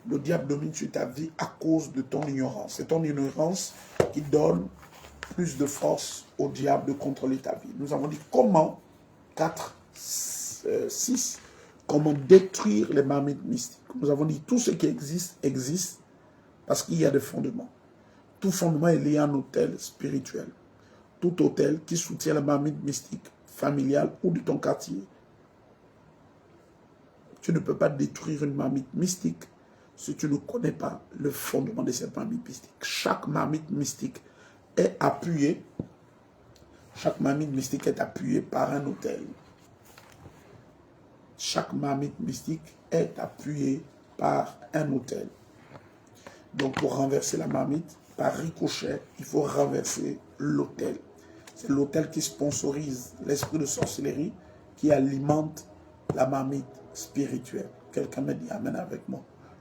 Le diable domine sur ta vie à cause de ton ignorance. C'est ton ignorance qui donne plus de force au diable de contrôler ta vie. Nous avons dit comment, 6, comment détruire les marmites mystiques. Nous avons dit tout ce qui existe, existe parce qu'il y a des fondements. Tout fondement est lié à un autel spirituel. Tout autel qui soutient la marmite mystique familiale ou de ton quartier. Tu ne peux pas détruire une marmite mystique si tu ne connais pas le fondement de cette marmite mystique. Chaque marmite mystique est appuyée. Chaque marmite mystique est appuyée par un autel. Chaque marmite mystique est appuyée par un autel. Donc pour renverser la marmite, par ricochet, il faut renverser l'autel. C'est l'autel qui sponsorise l'esprit de sorcellerie qui alimente la marmite spirituelle. Quelqu'un me dit Amen avec moi.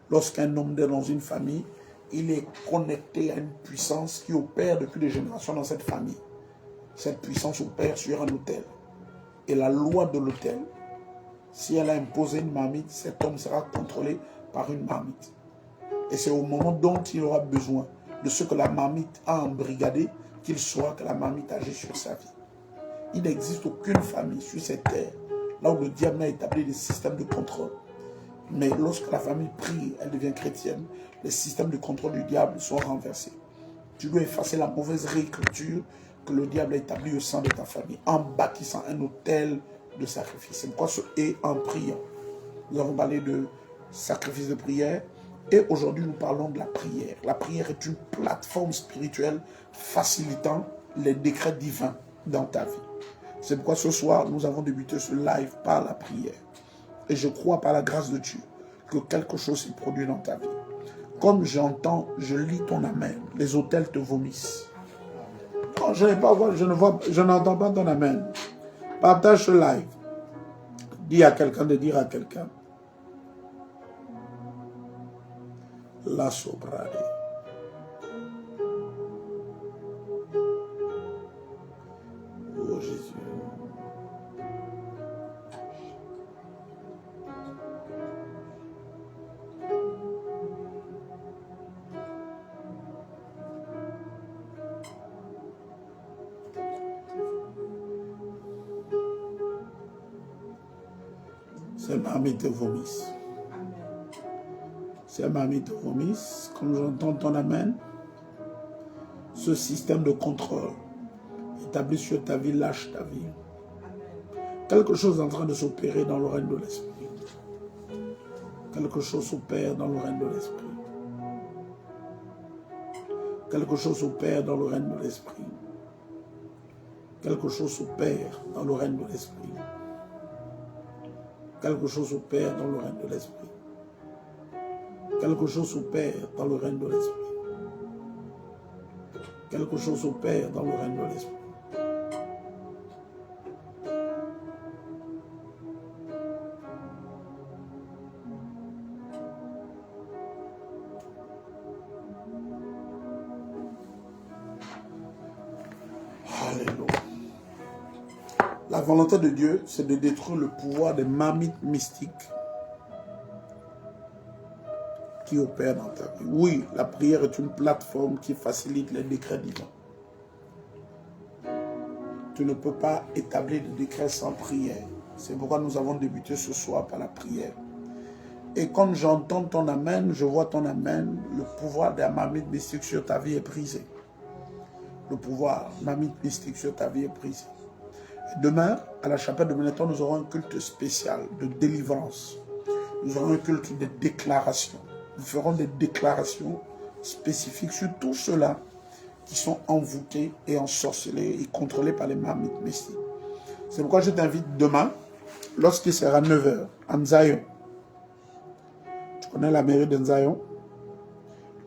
Lorsqu'un homme est dans une famille, il est connecté à une puissance qui opère depuis des générations dans cette famille. Cette puissance opère sur un autel. Et la loi de l'autel, si elle a imposé une marmite, cet homme sera contrôlé par une marmite. Et c'est au moment dont il aura besoin de ce que la marmite a embrigadé qu'il saura que la marmite agit sur sa vie. Il n'existe aucune famille sur cette terre là où le diable a établi des systèmes de contrôle. Mais lorsque la famille prie, elle devient chrétienne, les systèmes de contrôle du diable sont renversés. Tu dois effacer la mauvaise réécriture que le diable a établie au sein de ta famille en bâtissant un autel de sacrifice. C'est pourquoi et en priant. Nous avons parlé de sacrifice de prière et aujourd'hui nous parlons de la prière. La prière est une plateforme spirituelle facilitant les décrets divins dans ta vie. C'est pourquoi ce soir nous avons débuté ce live par la prière. Et je crois par la grâce de Dieu que quelque chose s'est produit dans ta vie. Comme j'entends, je lis ton amen, les autels te vomissent. Non, je n'entends pas ton amen. Partage ce live. Dis à quelqu'un de dire à quelqu'un. La sobrade. Oh Jésus. Ces marmites te vomissent. Ces marmites te vomissent. Comme j'entends ton amen, ce système de contrôle établi sur ta vie lâche ta vie. Quelque chose est en train de s'opérer dans le règne de l'esprit. Quelque chose s'opère dans le règne de l'esprit. Quelque chose s'opère dans le règne de l'esprit. Quelque chose s'opère dans le règne de l'esprit. Quelque chose s'opère dans le règne de l'esprit. Quelque chose s'opère dans le règne de l'esprit. Quelque chose s'opère dans le règne de l'esprit. Alléluia. La volonté de Dieu, c'est de détruire le pouvoir des marmites mystiques qui opèrent dans ta vie. Oui, la prière est une plateforme qui facilite les décrets divins. Tu ne peux pas établir de décrets sans prière. C'est pourquoi nous avons débuté ce soir par la prière. Et quand j'entends ton amen, je vois ton amen, le pouvoir de la marmite mystique sur ta vie est brisé. Le pouvoir marmite mystique sur ta vie est brisé. Et demain, à la chapelle de Benetton, nous aurons un culte spécial de délivrance. Nous aurons un culte de déclaration. Nous ferons des déclarations spécifiques sur tous ceux-là qui sont envoûtés et ensorcelés et contrôlés par les marmites mystiques. C'est pourquoi je t'invite demain, lorsqu'il sera 9h, à Nzayon. Tu connais la mairie de Nzayon?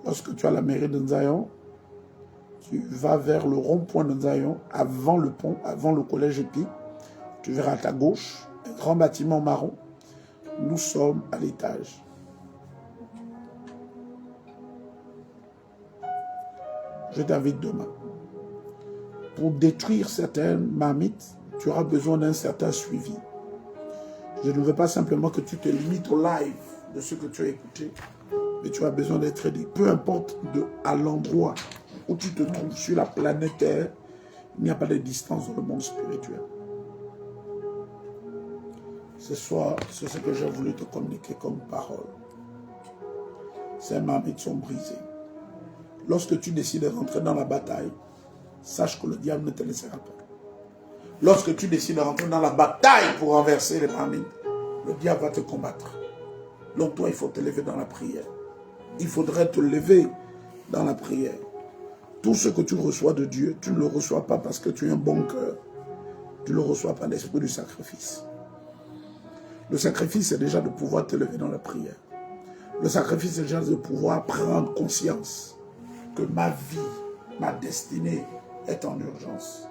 Lorsque tu as la mairie de Nzayon, tu vas vers le rond-point de Nzayon, avant le pont, avant le collège EPI. Tu verras à ta gauche un grand bâtiment marron. Nous sommes à l'étage. Je t'invite demain. Pour détruire certaines marmites, tu auras besoin d'un certain suivi. Je ne veux pas simplement que tu te limites au live de ce que tu as écouté, mais tu as besoin d'être aidé. Peu importe à l'endroit où tu te trouves sur la planète Terre, il n'y a pas de distance dans le monde spirituel. Ce soir, c'est ce que j'ai voulu te communiquer comme parole. Ces marmites sont brisées. Lorsque tu décides de rentrer dans la bataille, sache que le diable ne te laissera pas. Lorsque tu décides de rentrer dans la bataille pour renverser les marmites, le diable va te combattre. Donc toi, il faut te lever dans la prière. Il faudrait te lever dans la prière. Tout ce que tu reçois de Dieu, tu ne le reçois pas parce que tu as un bon cœur. Tu le reçois par l'esprit du sacrifice. Le sacrifice, c'est déjà de pouvoir te lever dans la prière. Le sacrifice, c'est déjà de pouvoir prendre conscience que ma vie, ma destinée est en urgence.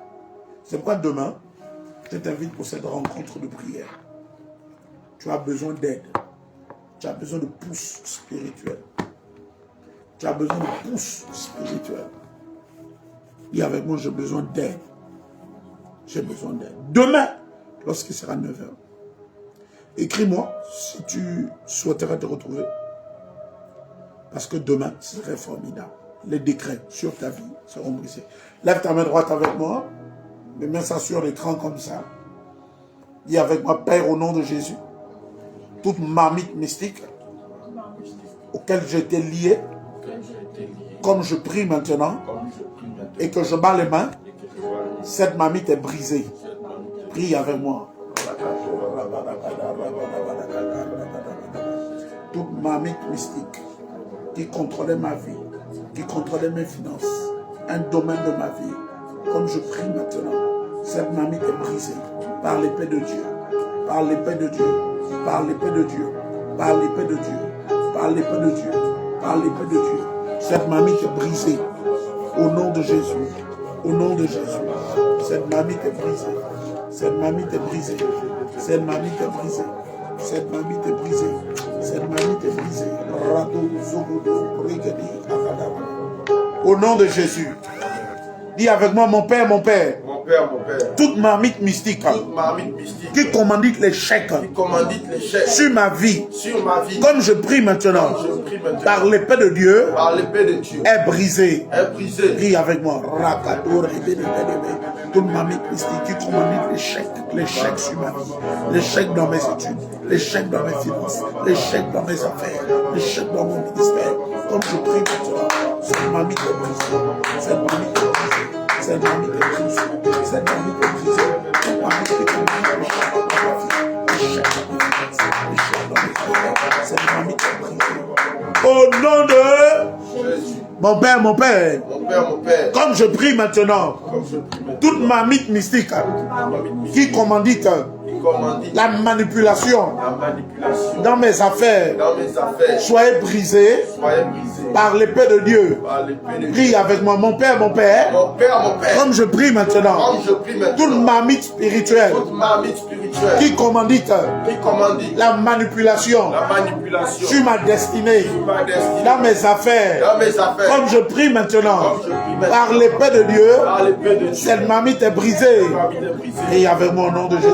C'est pourquoi demain, je t'invite pour cette rencontre de prière. Tu as besoin d'aide. Tu as besoin de pouce spirituel. Tu as besoin de pouce spirituel. Et avec moi, j'ai besoin d'aide. J'ai besoin d'aide. Demain, lorsqu'il sera 9h, écris-moi si tu souhaiterais te retrouver. Parce que demain, ce serait formidable. Les décrets sur ta vie seront brisés. Lève ta main droite avec moi. Mets ça sur l'écran comme ça. Dis avec moi, Père, au nom de Jésus, toute marmite mystique auquel j'ai été lié, comme je prie maintenant, et que je bats les mains, cette marmite est brisée. Prie avec moi. Toute marmite mystique qui contrôlait ma vie, qui contrôlait mes finances, un domaine de ma vie, comme je prie maintenant, cette marmite est brisée par l'épée de Dieu, par l'épée de Dieu, par l'épée de Dieu, par l'épée de Dieu, par l'épée de Dieu, par l'épée de Dieu. Cette marmite est brisée au nom de Jésus, au nom de Jésus. Cette marmite est brisée, cette marmite est brisée, cette marmite est brisée, cette marmite est brisée, cette marmite est brisée. Au nom de Jésus. Dis avec moi, mon Père, mon Père. Mon Père, mon Père. Toute marmite mystique. Toute marmite mystique. Qui commandite l'échec. Qui commandite l'échec. Sur ma vie. Sur ma vie. Comme je prie maintenant. Comme je prie maintenant. Par l'épée de Dieu. Par l'épée de Dieu. Est brisée. Est brisée. Prie avec moi. Toute marmite mystique qui commandite l'échec. L'échec sur ma vie. L'échec dans mes études. L'échec dans mes finances. L'échec dans mes affaires. L'échec dans mon ministère. Comme je prie maintenant. Cette marmite est brisée. Cette marmite est brisée. Cette marmite est brisée. Cette marmite est brisée. Cette marmite est brisée. Cette marmite est brisée. Au nom de Jésus. mon Père, mon Père. Mon Père, mon Père. Comme je prie maintenant. Comme je prie maintenant. Toute marmite mystique qui commandite la manipulation dans mes affaires, soyez brisés par l'épée de Dieu. Prie avec moi, mon Père, mon Père. Comme je prie maintenant, toute marmite spirituelle qui commandite la manipulation sur ma destinée, dans mes affaires, comme je prie maintenant, par l'épée de Dieu, cette marmite est brisée. Et avec moi au nom de Jésus.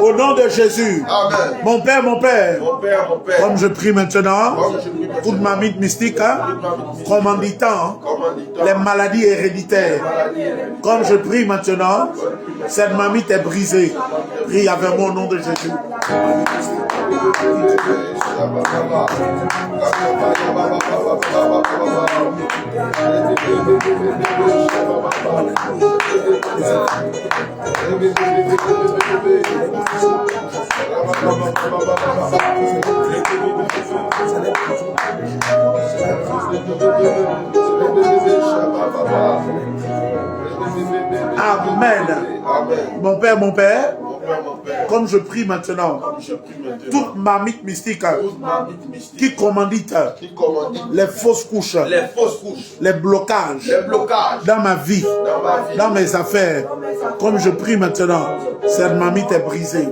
Au nom de Jésus. Amen. Mon Père, Mon Père, mon Père. comme je prie maintenant, toute ma mythe mystique, commanditant les maladies héréditaires. Comme je prie maintenant, cette mamite est brisée. Prie avec moi au nom de Jésus. Amen. Mon Père, comme je prie maintenant, toute mamite mystique qui commandite les fausses couches, les blocages dans ma vie, dans mes affaires, comme je prie maintenant, cette mamite est brisée.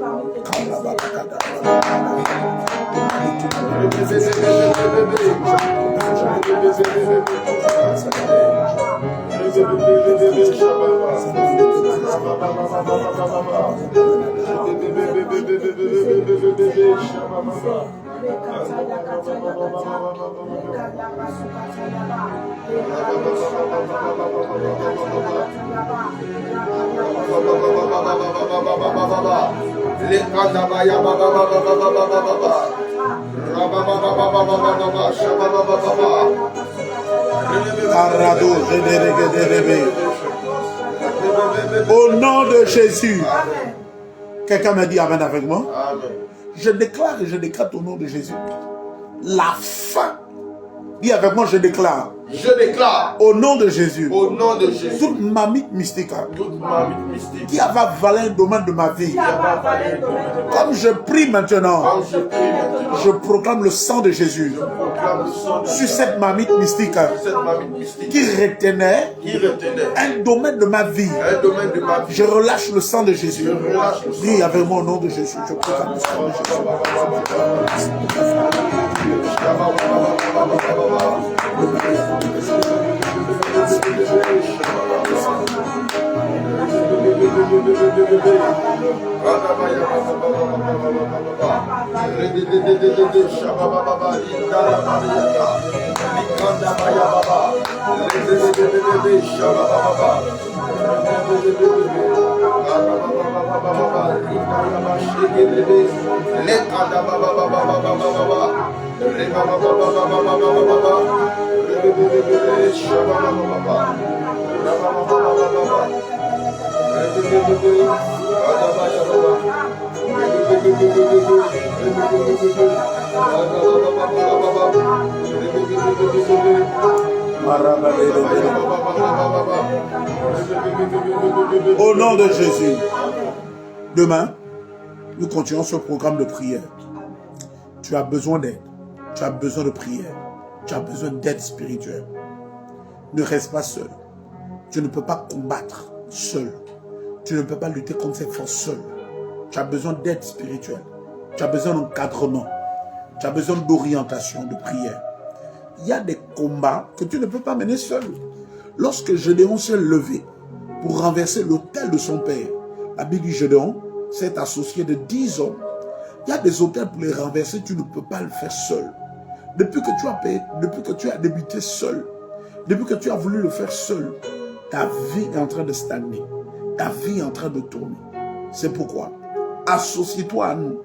Au nom de Jésus. Quelqu'un m'a dit amen avec moi. Amen. Je déclare et je décrète au nom de Jésus la fin. Dis avec moi, je déclare. Je déclare Au nom de Jésus. au nom de Jésus. Toute mamite mystique Toute ma mythe mystique qui avait avalé un domaine de ma vie. Comme je prie maintenant, Quand je prie maintenant, je proclame le sang de Jésus proclame le sang de sur cette mamite mystique cette ma mythe mystique qui retenait qui retenait un domaine de ma vie. un domaine de ma vie. Je relâche le sang de Jésus. Je relâche le sang. Dis avec moi au nom de Jésus. Je proclame le sang de Jésus. Au nom de Jésus. Demain, nous continuons ce programme de prière. Tu as besoin d'aide. Tu as besoin de prière. Tu as besoin d'aide spirituelle. Ne reste pas seul. Tu ne peux pas combattre seul. Tu ne peux pas lutter contre ces forces seul. Tu as besoin d'aide spirituelle. Tu as besoin d'encadrement. Tu as besoin d'orientation, de prière. Il y a des combats que tu ne peux pas mener seul. Lorsque Gédéon s'est levé pour renverser l'autel de son père, la Bible dit Gédéon s'est associé de 10 hommes. Il y a des autels pour les renverser, tu ne peux pas le faire seul. Depuis que tu as débuté seul, depuis que tu as voulu le faire seul, ta vie est en train de stagner. Ta vie est en train de tourner. C'est pourquoi, associe-toi à nous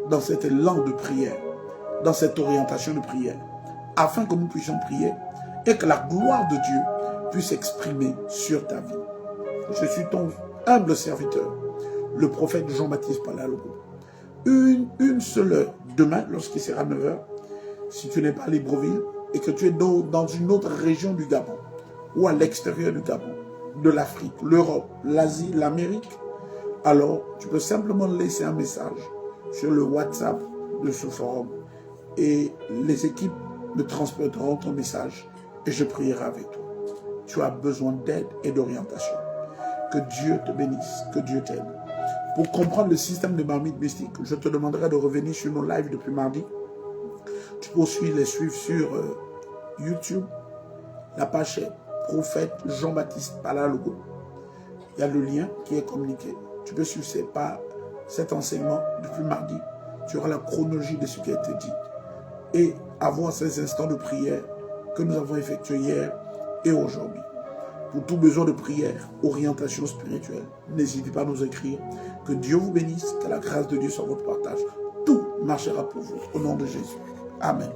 dans cet élan de prière, dans cette orientation de prière, afin que nous puissions prier et que la gloire de Dieu puisse s'exprimer sur ta vie. Je suis ton humble serviteur, le prophète Jean-Baptiste Palalogo. Une seule heure, demain, lorsqu'il sera 9 h, si tu n'es pas à Libreville et que tu es dans une autre région du Gabon ou à l'extérieur du Gabon, de l'Afrique, l'Europe, l'Asie, l'Amérique, alors tu peux simplement laisser un message sur le WhatsApp de ce forum et les équipes me transporteront ton message et je prierai avec toi. tu as besoin d'aide et d'orientation. Que Dieu te bénisse, que Dieu t'aide. Pour comprendre le système de marmite mystique, je te demanderai de revenir sur nos lives depuis mardi. Tu peux aussi les suivre sur YouTube. La page est Prophète Jean-Baptiste Palalogo. Il y a le lien qui est communiqué. Tu peux suivre cet enseignement depuis mardi. Tu auras la chronologie de ce qui a été dit. Et avoir ces instants de prière que nous avons effectués hier et aujourd'hui. Pour tout besoin de prière, orientation spirituelle, n'hésitez pas à nous écrire. Que Dieu vous bénisse, que la grâce de Dieu soit votre partage. Tout marchera pour vous. Au nom de Jésus. Amen.